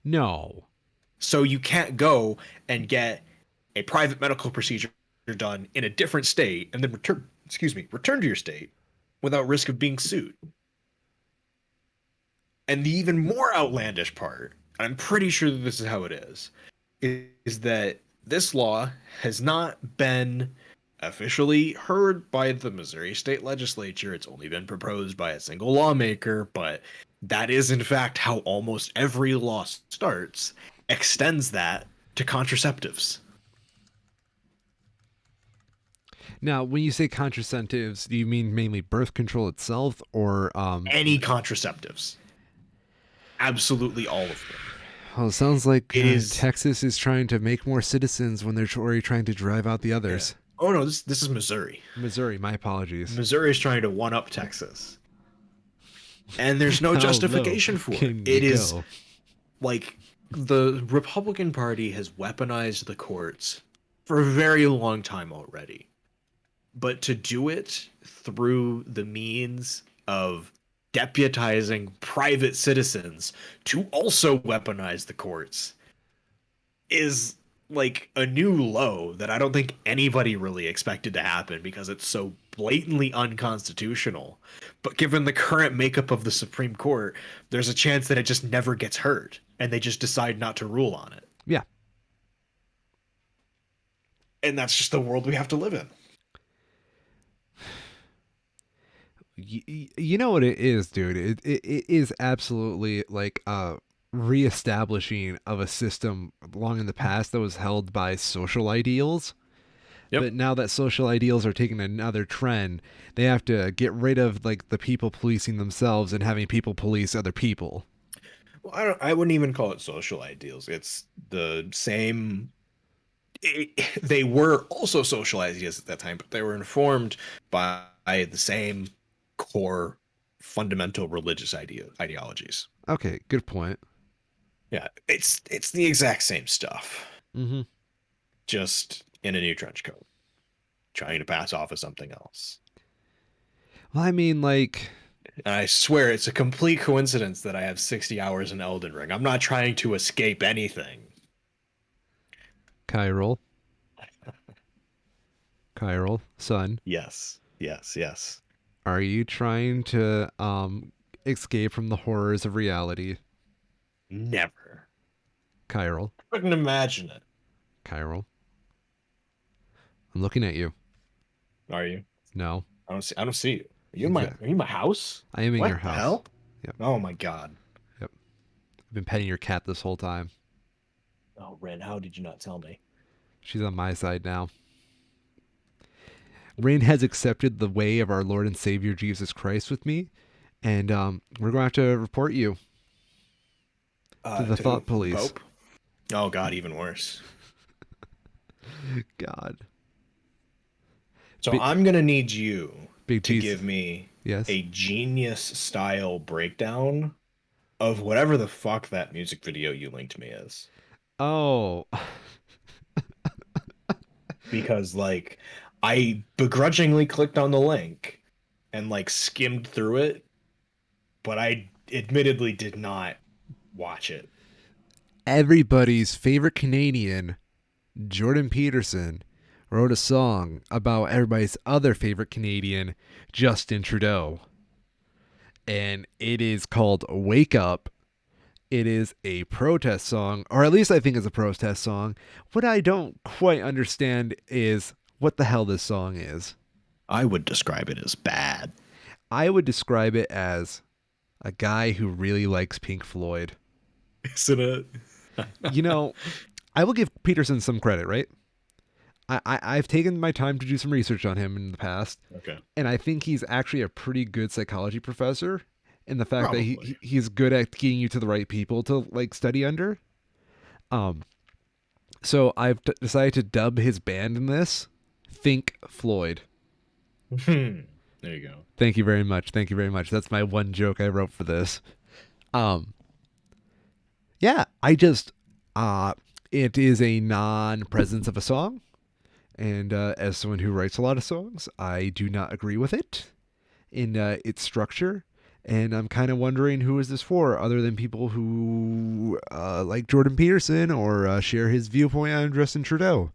No. So you can't go and get a private medical procedure done in a different state and then return to your state without risk of being sued. And the even more outlandish part, and I'm pretty sure that this is how it is that this law has not been officially heard by the Missouri State Legislature. It's only been proposed by a single lawmaker, but that is in fact how almost every law starts, extends that to contraceptives. Now, when you say contraceptives, do you mean mainly birth control itself or Any contraceptives. Absolutely all of them. well, it sounds like It is Texas is trying to make more citizens when they're already trying to drive out the yeah. others. Oh no, this is Missouri. Missouri, my apologies. Missouri is trying to one up Texas. And there's no How low justification for it. can you It is go? like the Republican Party has weaponized the courts for a very long time already. But to do it through the means of deputizing private citizens to also weaponize the courts is like a new low that I don't think anybody really expected to happen because it's so blatantly unconstitutional. But given the current makeup of the Supreme Court, there's a chance that it just never gets heard and they just decide not to rule on it. Yeah. And that's just the world we have to live in. You know what it is, dude? It is absolutely like reestablishing of a system long in the past that was held by social ideals. Yep. But now that social ideals are taking another trend, they have to get rid of like the people policing themselves and having people police other people. Well, I wouldn't even call it social ideals. It's the same. They were also social ideas at that time, but they were informed by the same core fundamental religious ideologies. Okay, good point. Yeah, it's the exact same stuff, Mm-hmm. just in a new trench coat, trying to pass off as something else. Well, I mean, like, And I swear it's a complete coincidence that I have 60 hours in Elden Ring. I'm not trying to escape anything. Chiral, Chiral, son, Yes, yes, yes. are you trying to escape from the horrors of reality? Never. Chiral, Couldn't imagine it. Chiral, I'm looking at you. Are you? No, I don't see you. yeah, Are you in my house? I am in your What the house. hell? Yep, Oh my god. yep. I've been petting your cat this whole time. Oh, Ren, how did you not tell me? She's on my side now. Rain has accepted the way of our Lord and Savior Jesus Christ with me, and we're going to have to report you to the To who? thought The police. Pope? Oh god, even worse. God, So big, I'm gonna need you big to piece. give me Yes. a genius style breakdown of whatever the fuck that music video you linked me is. Oh, Because like I begrudgingly clicked on the link and like skimmed through it, but I admittedly did not watch it. everybody's favorite Canadian, Jordan Peterson, wrote a song about everybody's other favorite Canadian, Justin Trudeau. And it is called Wake Up. It is a protest song, or at least I think it's a protest song. What I don't quite understand is what the hell this song is. I would describe it as bad. I would describe it as a guy who really likes Pink Floyd. Isn't it? You know, I will give Peterson some credit, right? I've taken my time to do some research on him in the past, Okay. and I think he's actually a pretty good psychology professor in the fact that Probably. he's good at getting you to the right people to like study under. Um, so I've decided to dub his band in this Think Floyd. There you go. Thank you very much. Thank you very much. That's my one joke I wrote for this. Um, yeah, I just it is a non-presence of a song, and as someone who writes a lot of songs, I do not agree with it in its structure. And I'm kind of wondering who is this for, other than people who like Jordan Peterson or share his viewpoint on Justin Trudeau.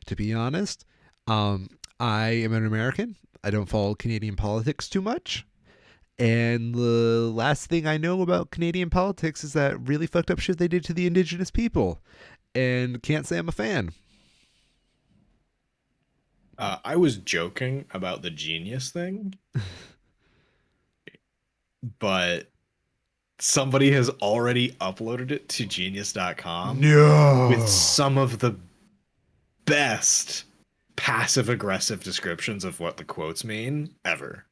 To be honest, I am an American. I don't follow Canadian politics too much. And the last thing I know about Canadian politics is that really fucked up shit they did to the Indigenous people. And can't say I'm a fan. I was joking about the genius thing, but somebody has already uploaded it to genius.com with No. some of the best passive aggressive descriptions of what the quotes mean ever.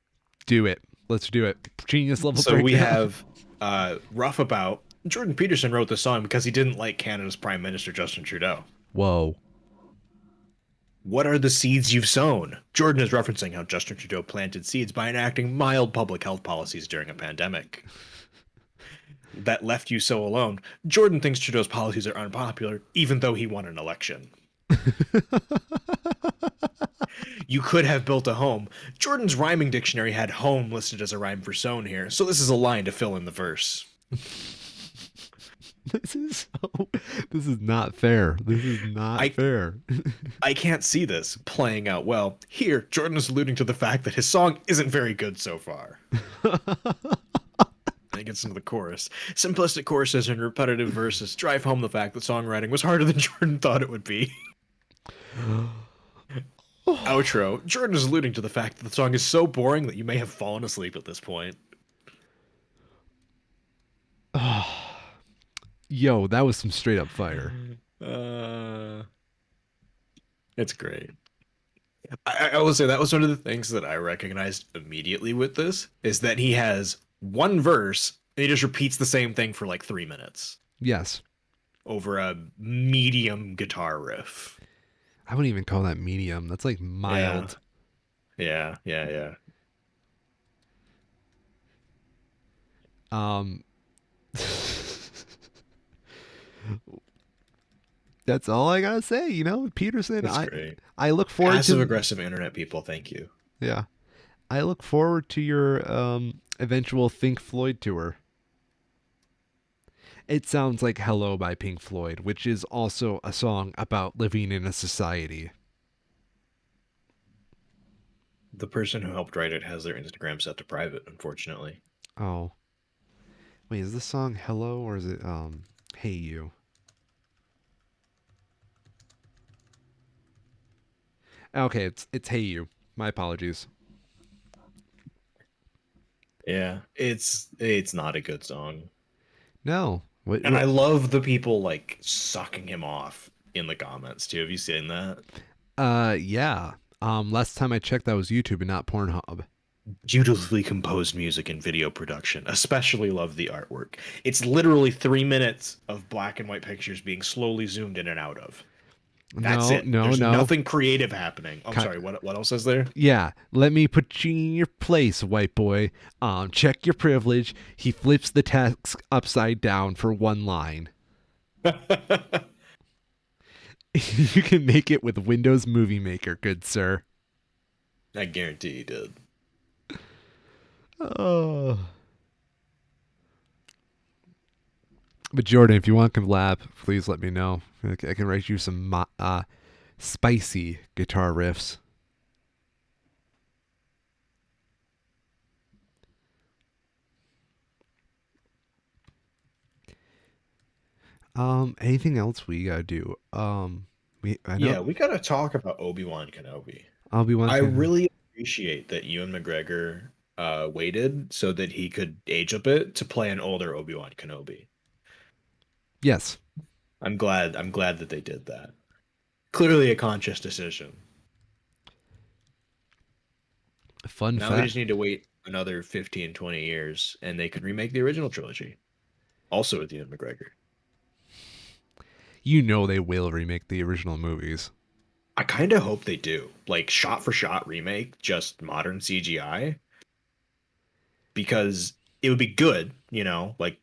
Do it. Let's do it. Genius level So we breakdown. have rough about Jordan Peterson wrote the song because he didn't like Canada's Prime Minister Justin Trudeau. Whoa. What are the seeds you've sown? Jordan is referencing how Justin Trudeau planted seeds by enacting mild public health policies during a pandemic that left you so alone. Jordan thinks Trudeau's policies are unpopular, even though he won an election. You could have built a home. Jordan's rhyming dictionary had home listed as a rhyme for sown here, so this is a line to fill in the verse. This is not fair. This is not I fair. I can't see this playing out well. Here, Jordan is alluding to the fact that his song isn't very good so far. And it gets into the chorus. Simplistic choruses and repetitive verses drive home the fact that songwriting was harder than Jordan thought it would be. Outro. Jordan is alluding to the fact that the song is so boring that you may have fallen asleep at this point. Yo, that was some straight up fire. Uh, it's great. I will say that was one of the things that I recognized immediately with this is that he has one verse and he just repeats the same thing for like 3 minutes Yes. over a medium guitar riff. I wouldn't even call that medium. That's like Yeah, mild. yeah. Um that's all I gotta say, Peterson. That's I great. I look forward Passive to aggressive internet people, thank you. yeah. I look forward to your eventual Think Floyd tour. It sounds like Hello by Pink Floyd, which is also a song about living in a society. The person who helped write it has their Instagram set to private, unfortunately. Oh. Wait, is this song Hello or is it Hey You? Okay, it's Hey You. My apologies. Yeah, it's not a good song. No. And I love the people like sucking him off in the comments too. Have you seen that? Yeah. Last time I checked that was YouTube and not Pornhub. Beautifully composed music and video production. Especially love the artwork. It's literally 3 minutes of black and white pictures being slowly zoomed in and out of. That's No, it. no, There's no. nothing creative happening. I'm sorry, what else is there? Yeah, let me put you in your place, white boy. Check your privilege. He flips the text upside down for one line. You can make it with Windows Movie Maker, good sir. I guarantee he did. Oh. But Jordan, if you want to collab, please let me know. I can write you some spicy guitar riffs. Anything else we gotta do? I know Yeah, we gotta talk about Obi-Wan Kenobi. Obi-Wan I Kenobi. really appreciate that Ewan McGregor waited so that he could age a bit to play an older Obi-Wan Kenobi. Yes. I'm glad that they did that. Clearly a conscious decision. Fun Now we fact. just need to wait another 15, 20 years and they could remake the original trilogy. Also with Ewan McGregor. You know they will remake the original movies. I kind of hope they do. Like shot for shot remake, just modern CGI because it would be good, like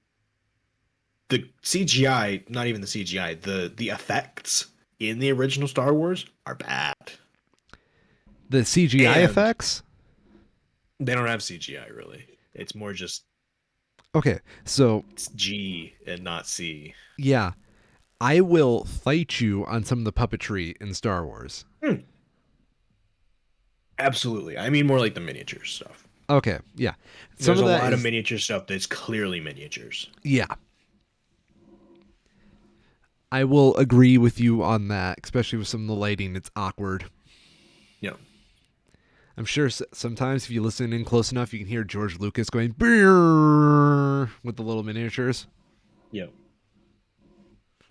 the CGI, not even the CGI, the effects in the original Star Wars are bad. The CGI And effects? they don't have CGI really. It's more just Okay, so G and not C. yeah, I will fight you on some of the puppetry in Star Wars. Hmm. Absolutely. I mean more like the miniature stuff. Okay, yeah. Some There's of a that lot of is miniature stuff that's clearly miniatures. yeah. I will agree with you on that, especially with some of the lighting. It's awkward. Yeah. I'm sure sometimes if you listen in close enough, you can hear George Lucas going "Brrr" with the little miniatures. Yeah.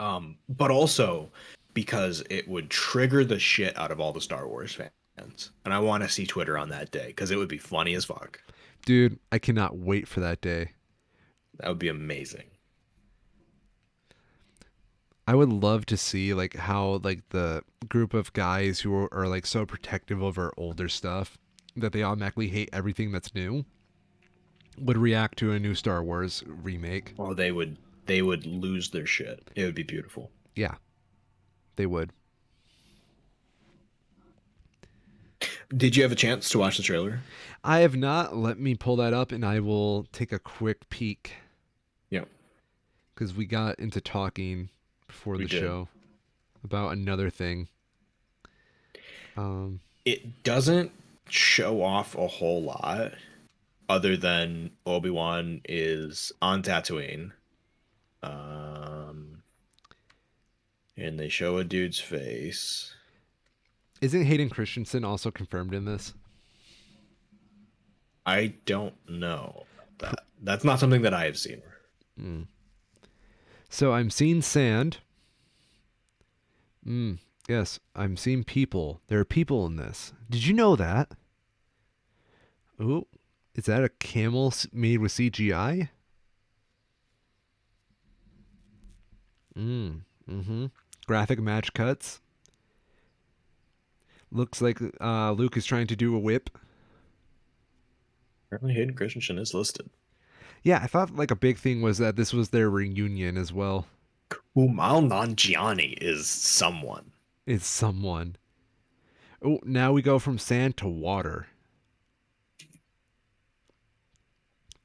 But also because it would trigger the shit out of all the Star Wars fans. And I want to see Twitter on that day because it would be funny as fuck. Dude, I cannot wait for that day. That would be amazing. I would love to see like how like the group of guys who are like so protective over older stuff that they automatically hate everything that's new would react to a new Star Wars remake. Well, they would lose their shit. It would be beautiful. Yeah, they would. Did you have a chance to watch the trailer? I have not. Let me pull that up and I will take a quick peek Yeah, because we got into talking before we the did. show about another thing. Um, It doesn't show off a whole lot other than Obi-Wan is on Tatooine. Um, and they show a dude's face. isn't Hayden Christensen also confirmed in this? I don't know about that. That's not something that I have seen. Mm. So I'm seeing sand. Yes, I'm seeing people. There are people in this. Did you know that? Oh, is that a camel made with CGI? Mm-hmm. Graphic match cuts. Looks like Luke is trying to do a whip. Apparently, Hayden Christensen is listed. Yeah, I thought like a big thing was that this was their reunion as well. Kumail Nanjiani is someone. Is someone. Oh, now we go from sand to water.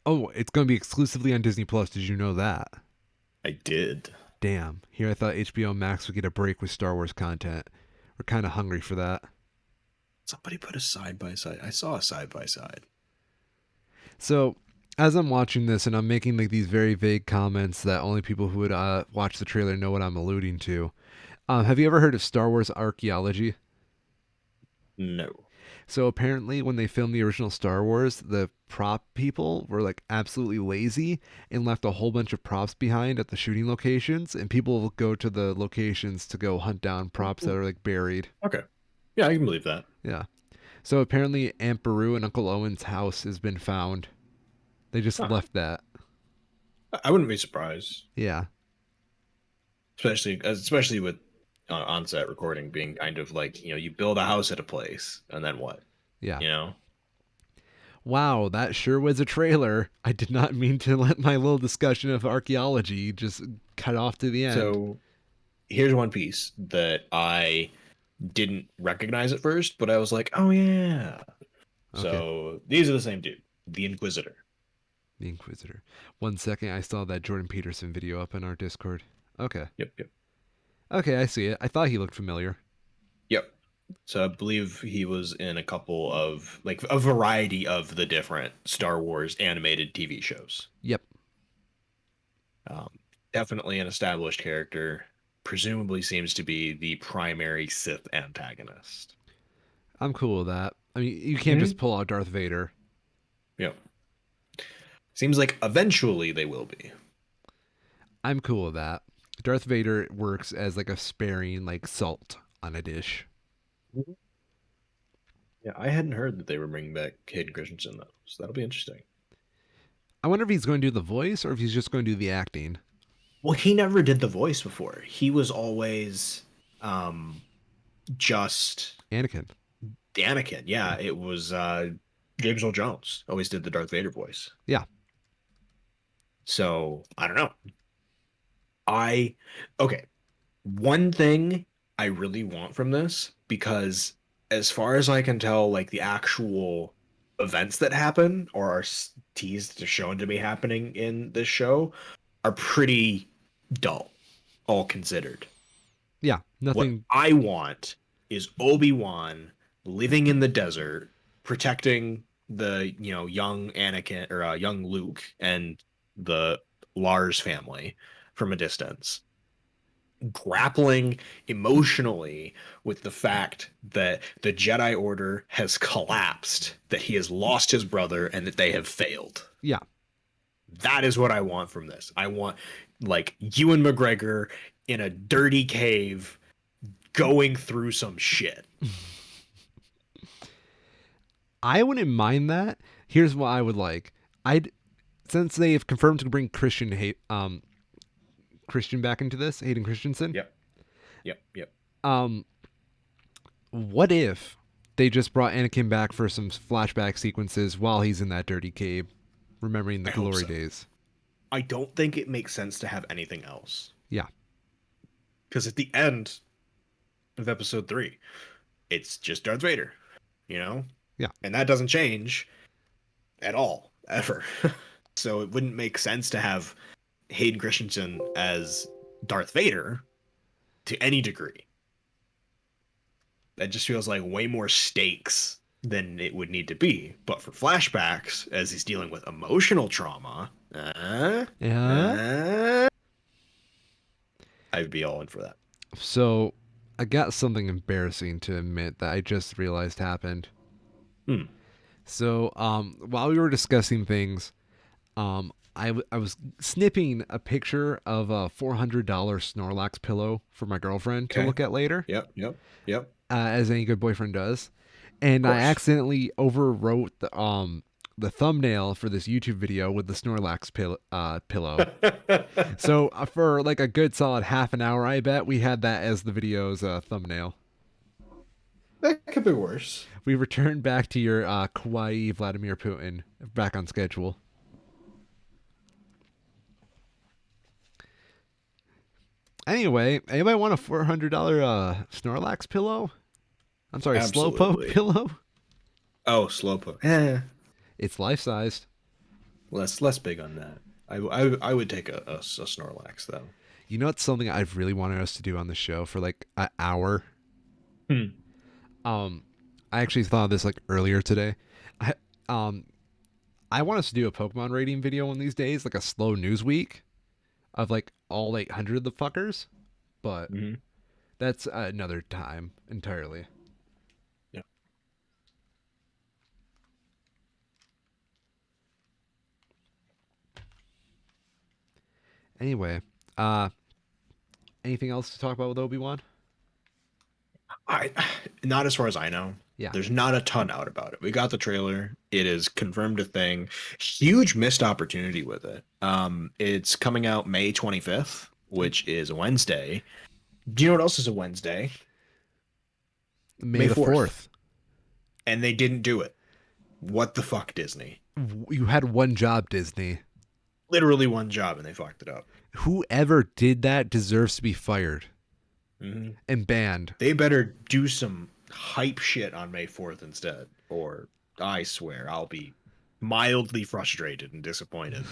Oh, it's going to be exclusively on Disney Plus. Did you know that? I did. Damn. Here I thought HBO Max would get a break with Star Wars content. We're kind of hungry for that. Somebody put a side by side. I saw a side by side. So, as I'm watching this and I'm making like these very vague comments that only people who would watch the trailer know what I'm alluding to. Have you ever heard of Star Wars archaeology? No. So apparently, when they filmed the original Star Wars, the prop people were like absolutely lazy and left a whole bunch of props behind at the shooting locations, and people will go to the locations to go hunt down props that are like buried. Okay. Yeah, I can believe that. Yeah. So apparently, Aunt Beru and Uncle Owen's house has been found. They just Huh. left that. I wouldn't be surprised, Yeah. especially with on-set recording being kind of like you build a house at a place and then what? Yeah. You know. Wow, that sure was a trailer. I did not mean to let my little discussion of archaeology just cut off to the end. So here's one piece that I didn't recognize at first, but I was like, oh yeah. Okay. So these are the same dude, the Inquisitor. The Inquisitor. 1 second, I saw that Jordan Peterson video up in our Discord. Okay. Yep, yep, Okay, I see it. I thought he looked familiar. yep. So I believe he was in a couple of like a variety of the different Star Wars animated TV shows. Yep. Um, Definitely an established character. Presumably seems to be the primary Sith antagonist. I'm cool with that. I mean, you can't Hmm. just pull out Darth Vader. Yep. Seems like eventually they will be. I'm cool with that. Darth Vader works as like a sparing like salt on a dish. Mhm. Yeah, I hadn't heard that they were bringing back Hayden Christensen though, so that'll be interesting. I wonder if he's going to do the voice or if he's just going to do the acting. Well, he never did the voice before. He was always um just Anakin. Anakin. Yeah. Yeah, it was James Earl Jones always did the Darth Vader voice. Yeah. So I don't know. I okay. One thing I really want from this, because as far as I can tell, like the actual events that happen or are teased or shown to be happening in this show are pretty dull, all considered. Yeah. What Nothing. I want is Obi-Wan living in the desert, protecting the young Anakin or young Luke and the Lars family from a distance, grappling emotionally with the fact that the Jedi Order has collapsed, that he has lost his brother, and that they have failed. Yeah. That is what I want from this. I want like Ewan McGregor in a dirty cave going through some shit. I wouldn't mind that. Here's what I would like. I'd since they have confirmed to bring Christian back into this, Hayden Christensen. Yep. Yep. Yep. Um, what if they just brought Anakin back for some flashback sequences while he's in that dirty cave, remembering the I hope glory so. days? I don't think it makes sense to have anything else. Yeah. Because at the end of episode 3, it's just Darth Vader, you know? Yeah. And that doesn't change at all, ever. So it wouldn't make sense to have Hayden Christensen as Darth Vader to any degree. That just feels like way more stakes than it would need to be. But for flashbacks, as he's dealing with emotional trauma, Yeah. I'd be all in for that. So I got something embarrassing to admit that I just realized happened. Hmm. So while we were discussing things, I was snipping a picture of a $400 Snorlax pillow for my girlfriend to Okay. look at later, Yep. Yep. Yep. as any good boyfriend does, Of and I course. accidentally overwrote the thumbnail for this YouTube video with the Snorlax pillow. So for like a good solid half an hour, I bet we had that as the video's thumbnail. That could be worse. We returned back to your kawaii Vladimir Putin back on schedule. Anyway, anybody want a $400 Snorlax pillow? I'm sorry, Slowpoke Absolutely. pillow. Oh, Slowpoke. It's life sized. Less big on that. I would take a Snorlax though. You know, it's something I've really wanted us to do on the show for like an hour. Hmm. Um, I actually thought of this like earlier today. I um, I want us to do a Pokemon rating video one of these days, like a slow news week of like all 800 of the fuckers. But Hmm. that's another time entirely. Yeah. Anyway, uh, anything else to talk about with Obi-Wan? I not as far as I know. Yeah. There's not a ton out about it. We got the trailer. It is confirmed a thing. Huge missed opportunity with it. It's coming out May 25th, which is a Wednesday. Do you know what else is a Wednesday? May May the 4th. 4th. And they didn't do it. What the fuck, Disney? You had one job, Disney. Literally one job and they fucked it up. Whoever did that deserves to be fired Hmm. and banned. They better do some hype shit on May 4th instead, or I swear I'll be mildly frustrated and disappointed.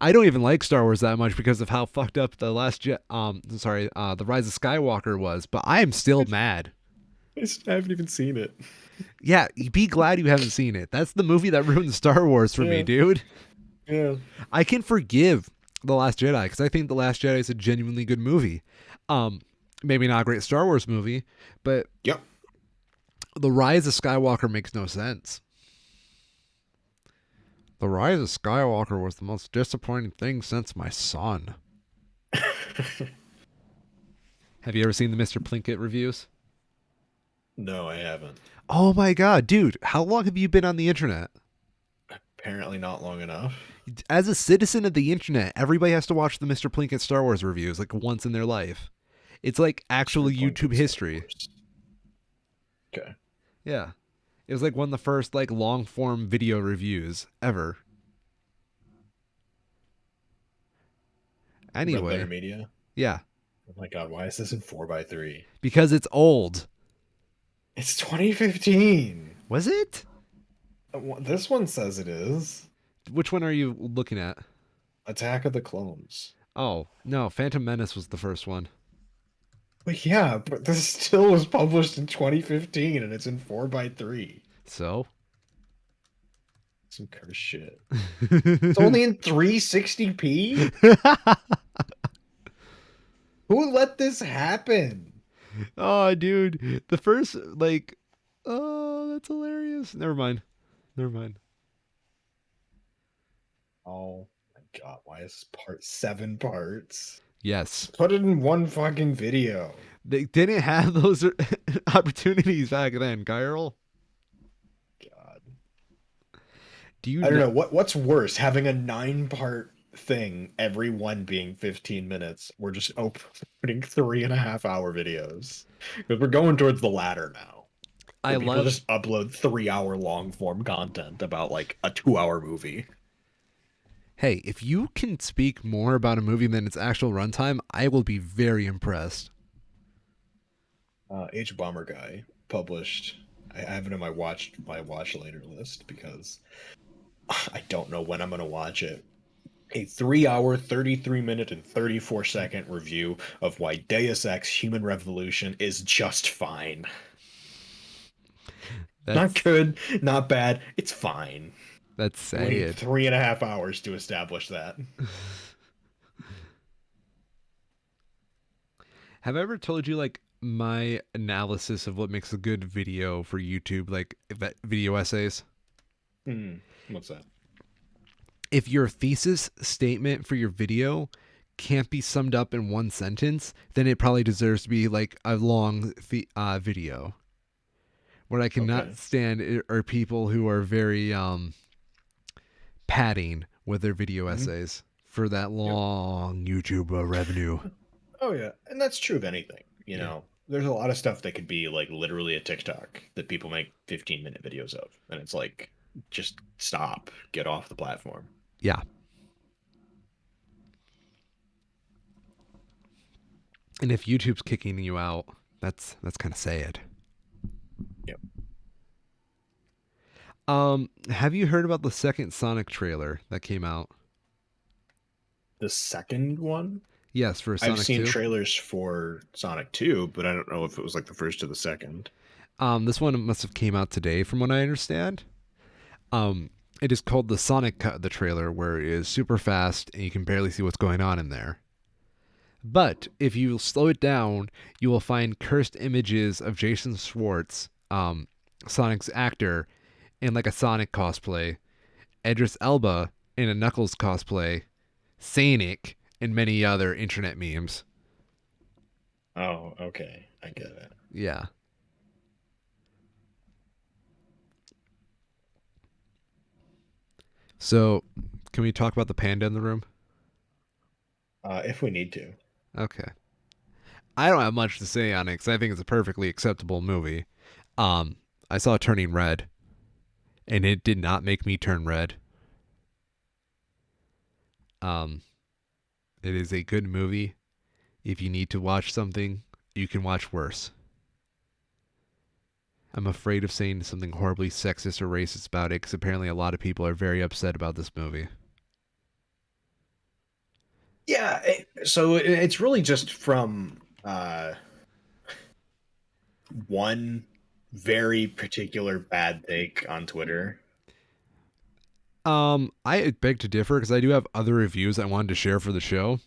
I don't even like Star Wars that much because of how fucked up the the Rise of Skywalker was, but I am still mad. I haven't even seen it. Yeah, be glad you haven't seen it. That's the movie that ruined Star Wars for me, Yeah. dude. Yeah. I can forgive The Last Jedi because I think The Last Jedi is a genuinely good movie. Maybe not a great Star Wars movie, but Yep. The Rise of Skywalker makes no sense. The Rise of Skywalker was the most disappointing thing since my son. Have you ever seen the Mr. Plinkett reviews? No, I haven't. Oh my god, dude, how long have you been on the internet? Apparently not long enough. As a citizen of the internet, everybody has to watch the Mr. Plinkett Star Wars reviews like once in their life. It's like actual Mr. YouTube Plinkett Star history. Wars. Okay. Yeah. It was like one of the first like long form video reviews ever. Red Letter Anyway, Media. yeah. Oh my god, why is this in 4x3? Because it's old. It's 2015. Was it? This one says it is. Which one are you looking at? Attack of the Clones. Oh, no, Phantom Menace was the first one. But yeah, but this still was published in 2015 and it's in 4x3. So? Some curse shit. It's only in 360p? Who let this happen? Oh, dude. The first, like, oh, that's hilarious. Never mind. Never mind. Oh my god, why is this part 7 parts? Yes. Put it in one fucking video. They didn't have those opportunities back then, Kyle. God. Do you I don't know? know what's worse, having a 9-part thing, every one being 15 minutes. We're just opening 3.5-hour videos. Because we're going towards the latter now. I People love. just upload 3-hour long form content about like a 2-hour movie. Hey, if you can speak more about a movie than its actual runtime, I will be very impressed. H Bomber Guy published. I have it in my watch later list because I don't know when I'm gonna watch it. A 3-hour, 33-minute, and 34-second review of why Deus Ex: Human Revolution is just fine. That's, Not good, not bad. It's fine. That's Wait sad. 3.5 hours to establish that. Have I ever told you like my analysis of what makes a good video for YouTube, like video essays? Hmm. What's that? if your thesis statement for your video can't be summed up in one sentence, then it probably deserves to be like a long video. What I cannot Okay. stand are people who are very padding with their video Hmm. essays for that Yep. long YouTube revenue. Oh yeah, and that's true of anything. You Yeah. know, there's a lot of stuff that could be like literally a TikTok that people make 15-minute videos of, and it's like, just stop, get off the platform. Yeah. And if YouTube's kicking you out, that's kind of sad. Yep. Have you heard about the second Sonic trailer that came out? The second one, Yes, for I've Sonic seen 2. trailers for Sonic 2, but I don't know if it was like the first or the second. This one must have came out today, from what I understand. Um, it is called the Sonic Cut, the trailer, where it is super fast and you can barely see what's going on in there. But if you slow it down, you will find cursed images of Jason Schwartz, Sonic's actor, in like a Sonic cosplay, Idris Elba in a Knuckles cosplay, Sonic, and many other internet memes. Oh, okay, I get it. Yeah. So, can we talk about the panda in the room? If we need to. Okay. I don't have much to say on it because I think it's a perfectly acceptable movie. Um, I saw Turning Red, and it did not make me turn red. Um, it is a good movie. If you need to watch something, you can watch worse. I'm afraid of saying something horribly sexist or racist about it because apparently a lot of people are very upset about this movie. Yeah, so it's really just from one very particular bad take on Twitter. I beg to differ because I do have other reviews I wanted to share for the show.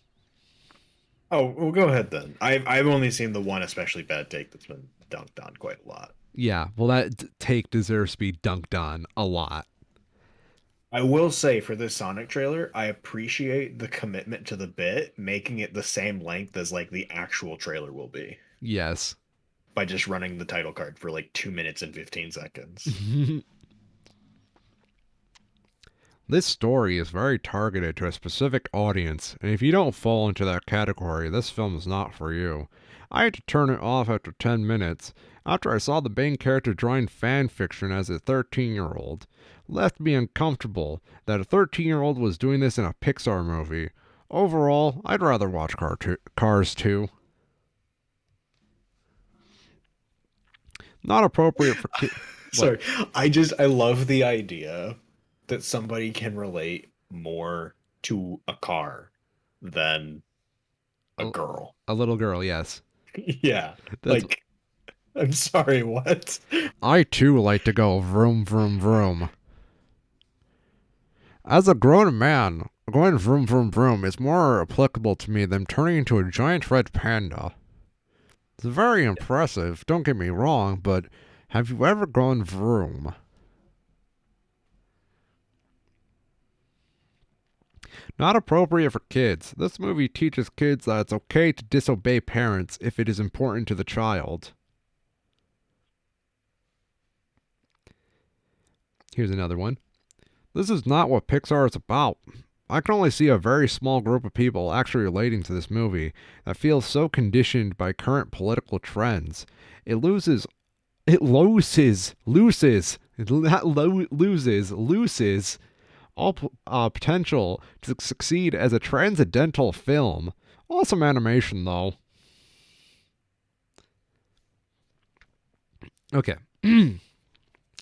Oh, well, go ahead then. I've only seen the one especially bad take that's been dunked on quite a lot. Yeah, well, that take deserves to be dunked on a lot. I will say for this Sonic trailer, I appreciate the commitment to the bit, making it the same length as like the actual trailer will be Yes. by just running the title card for like 2 minutes and 15 seconds. This story is very targeted to a specific audience, and if you don't fall into that category, this film is not for you. I had to turn it off after 10 minutes, after I saw the main character drawing fan fiction as a 13-year-old. Left me uncomfortable that a 13-year-old was doing this in a Pixar movie. Overall, I'd rather watch Cars 2. Not appropriate for kids. What? Sorry, I love the idea that somebody can relate more to a car than a A, girl. a little girl, yes. Yeah, That's. like I'm sorry, what? I too like to go vroom vroom vroom. As a grown man, going vroom vroom vroom is more applicable to me than turning into a giant red panda. It's very impressive, don't get me wrong, but have you ever gone vroom? Not appropriate for kids. This movie teaches kids that it's okay to disobey parents if it is important to the child. Here's another one. This is not what Pixar is about. I can only see a very small group of people actually relating to this movie that feels so conditioned by current political trends. It loses, loses all potential to succeed as a transcendental film. Awesome animation, though. Okay,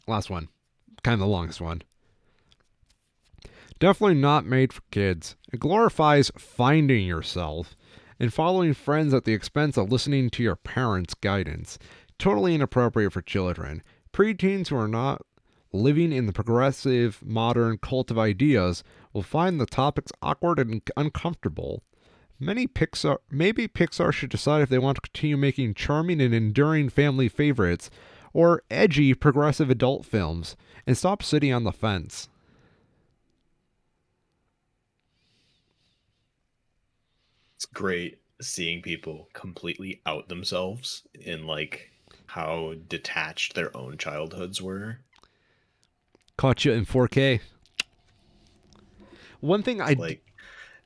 last one. Kind of the longest one. Definitely not made for kids. It glorifies finding yourself and following friends at the expense of listening to your parents' guidance. Totally inappropriate for children. Preteens who are not living in the progressive, modern cult of ideas will find the topics awkward and uncomfortable. Maybe Pixar should decide if they want to continue making charming and enduring family favorites or edgy progressive adult films and stop sitting on the fence. It's great seeing people completely out themselves in like how detached their own childhoods were. Caught you in 4K. One thing It's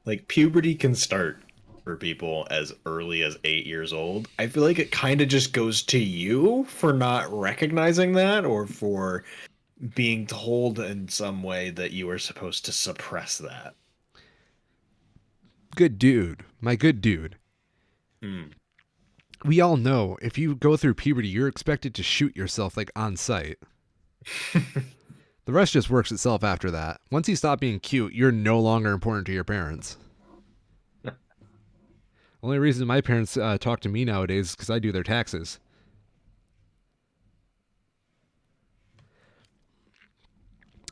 like puberty can start for people as early as 8 years old. I feel like it kind of just goes to you for not recognizing that or for being told in some way that you are supposed to suppress that. good dude, my good dude. Hmm. We all know if you go through puberty, you're expected to shoot yourself like on sight. The rest just works itself after that. Once you stop being cute, you're no longer important to your parents. Only reason my parents talk to me nowadays is because I do their taxes.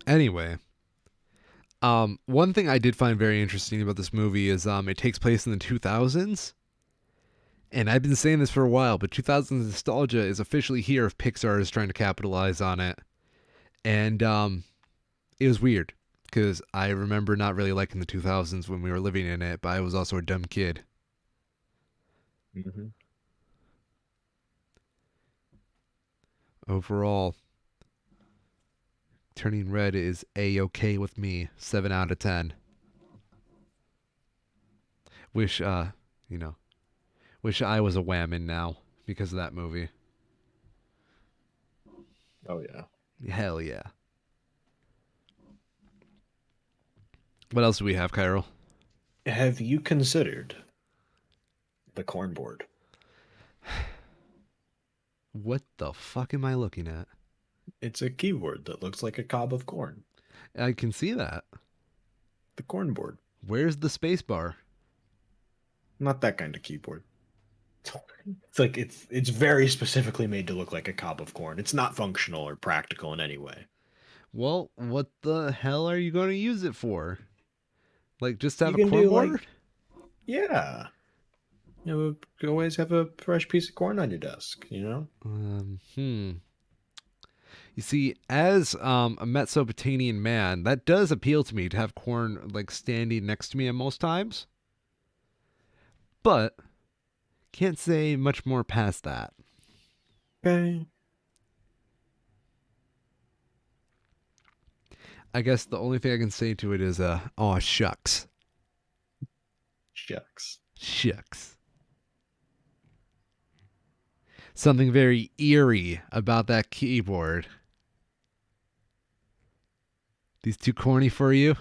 Anyway, one thing I did find very interesting about this movie is it takes place in the 2000s. And I've been saying this for a while, but 2000s nostalgia is officially here if Pixar is trying to capitalize on it. And it was weird because I remember not really liking the 2000s when we were living in it, but I was also a dumb kid. Mhm. Overall, Turning Red is a-okay with me. 7 out of 10. Wish, you know, wish I was a whammon now because of that movie. Oh yeah. Hell yeah. What else do we have, Cairo? Have you considered the cornboard? What the fuck am I looking at? It's a keyboard that looks like a cob of corn. I can see that. The cornboard. Where's the space bar? Not that kind of keyboard. It's like it's very specifically made to look like a cob of corn. It's not functional or practical in any way. Well, what the hell are you going to use it for? Like, just to have You a can corn do like, board? yeah, you always have a fresh piece of corn on your desk, you know? Hmm. You see, as a Mesopotamian man, that does appeal to me to have corn like standing next to me at most times. But can't say much more past that. Okay. I guess the only thing I can say to it is, oh shucks, Shucks. shucks. Something very eerie about that keyboard. These too corny for you?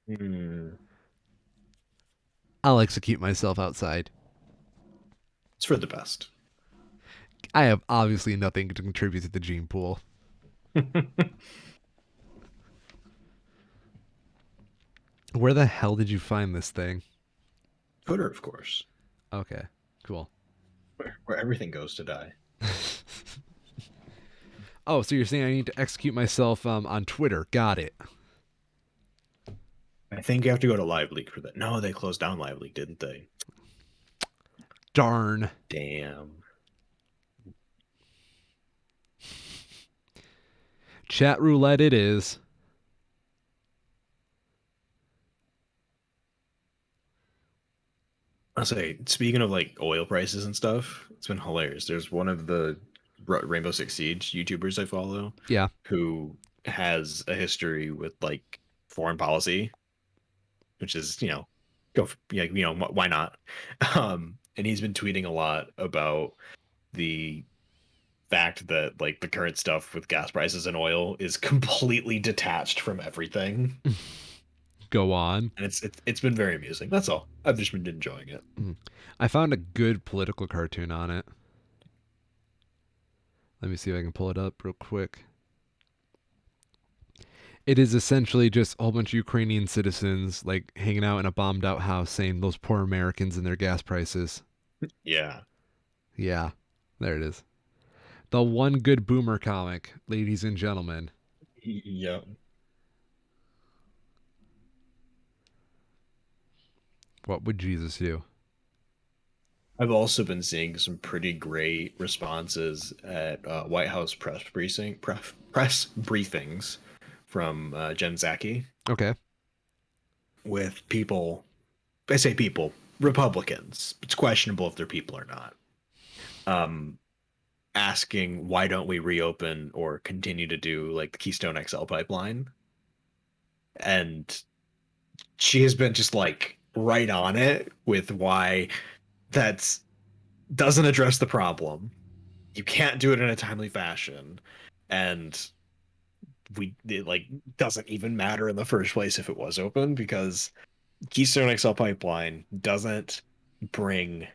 Hmm. I'll execute myself outside. It's for the best. I have obviously nothing to contribute to the gene pool. Where the hell did you find this thing? Twitter, of course, Okay, cool. where everything goes to die. Oh, so you're saying I need to execute myself on Twitter? Got it. I think you have to go to Live Leak for that. No, they closed down Live Leak, didn't they? Darn. Damn. Chat roulette it is. I'll say, speaking of like oil prices and stuff, it's been hilarious. There's one of the Rainbow Six Siege YouTubers I follow Yeah. who has a history with like foreign policy, which is, go for, yeah, why not? And he's been tweeting a lot about the fact that like the current stuff with gas prices and oil is completely detached from everything, Go on. and it's been very amusing. That's all. I've just been enjoying it. I found a good political cartoon on it. Let me see if I can pull it up real quick. It is essentially just a whole bunch of Ukrainian citizens like hanging out in a bombed out house saying those poor Americans and their gas prices. Yeah. Yeah, there it is. The one good boomer comic, ladies and gentlemen. Yeah. What would Jesus do? I've also been seeing some pretty great responses at White House press briefings from Jen Psaki Okay. with people. I say people. Republicans. It's questionable if they're people or not. Um, Asking why don't we reopen or continue to do like the Keystone XL pipeline, and she has been just like right on it with why that's doesn't address the problem. You can't do it in a timely fashion, and it like doesn't even matter in the first place if it was open because Keystone XL pipeline doesn't bring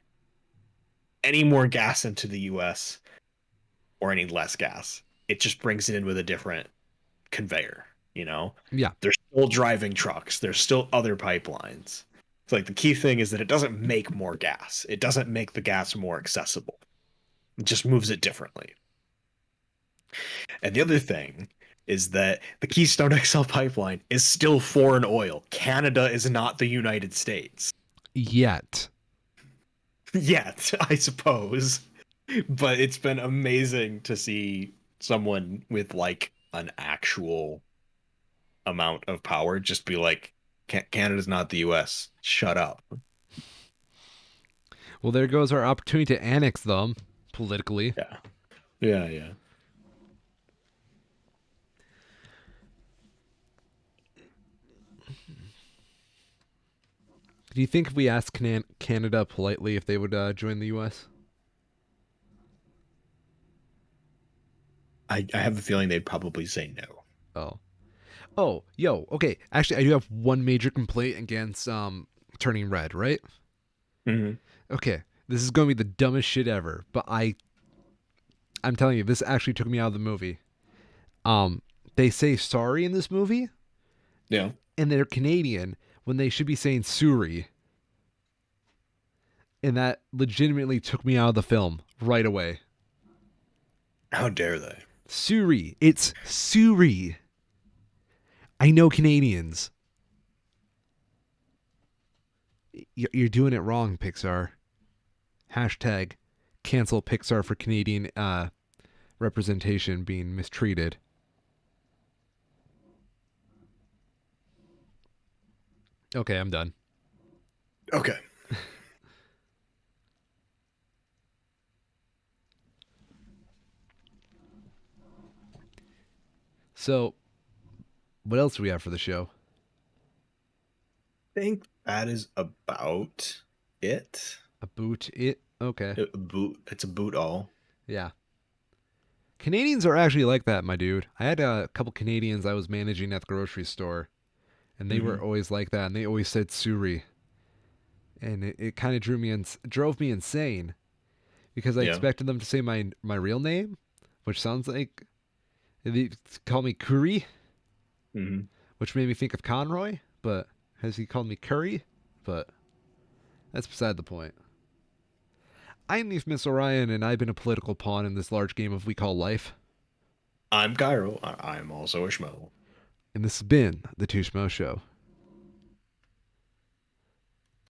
any more gas into the US or any less gas. It just brings it in with a different conveyor, you know? Yeah. They're still driving trucks. There's still other pipelines. It's like the key thing is that it doesn't make more gas. It doesn't make the gas more accessible. It just moves it differently. And the other thing is that the Keystone XL pipeline is still foreign oil. Canada is not the United States. Yet. Yet, I suppose. But it's been amazing to see someone with like an actual amount of power just be like, Canada's not the US. Shut up. Well, there goes our opportunity to annex them politically. Yeah. Yeah, yeah. Do you think if we asked Canada politely if they would join the U.S.? I have a feeling they'd probably say no. Oh. Oh, yo, okay. Actually, I do have one major complaint against turning red, right? Mm-hmm. Okay. This is going to be the dumbest shit ever, but I'm telling you, this actually took me out of the movie. They say sorry in this movie, Yeah. and they're Canadian when they should be saying Suri. And that legitimately took me out of the film right away. How dare they? Suri. It's Suri. I know Canadians. You're doing it wrong, Pixar. Hashtag cancel Pixar for Canadian representation being mistreated. Okay, I'm done. Okay. So, what else do we have for the show? I think that is about it. A boot it? Okay. It's a boot all. Yeah. Canadians are actually like that, my dude. I had a couple Canadians I was managing at the grocery store, and they Mm-hmm. were always like that, and they always said Suri. And it kind of drove me insane because I Yeah. expected them to say my real name, which sounds like they call me Curry, Mm-hmm. which made me think of Conroy, but has he called me Curry? But that's beside the point. I'm Miss Orion, and I've been a political pawn in this large game of we call life. I'm Cairo. I'm also a schmo. And this has been the Two Schmoes Show.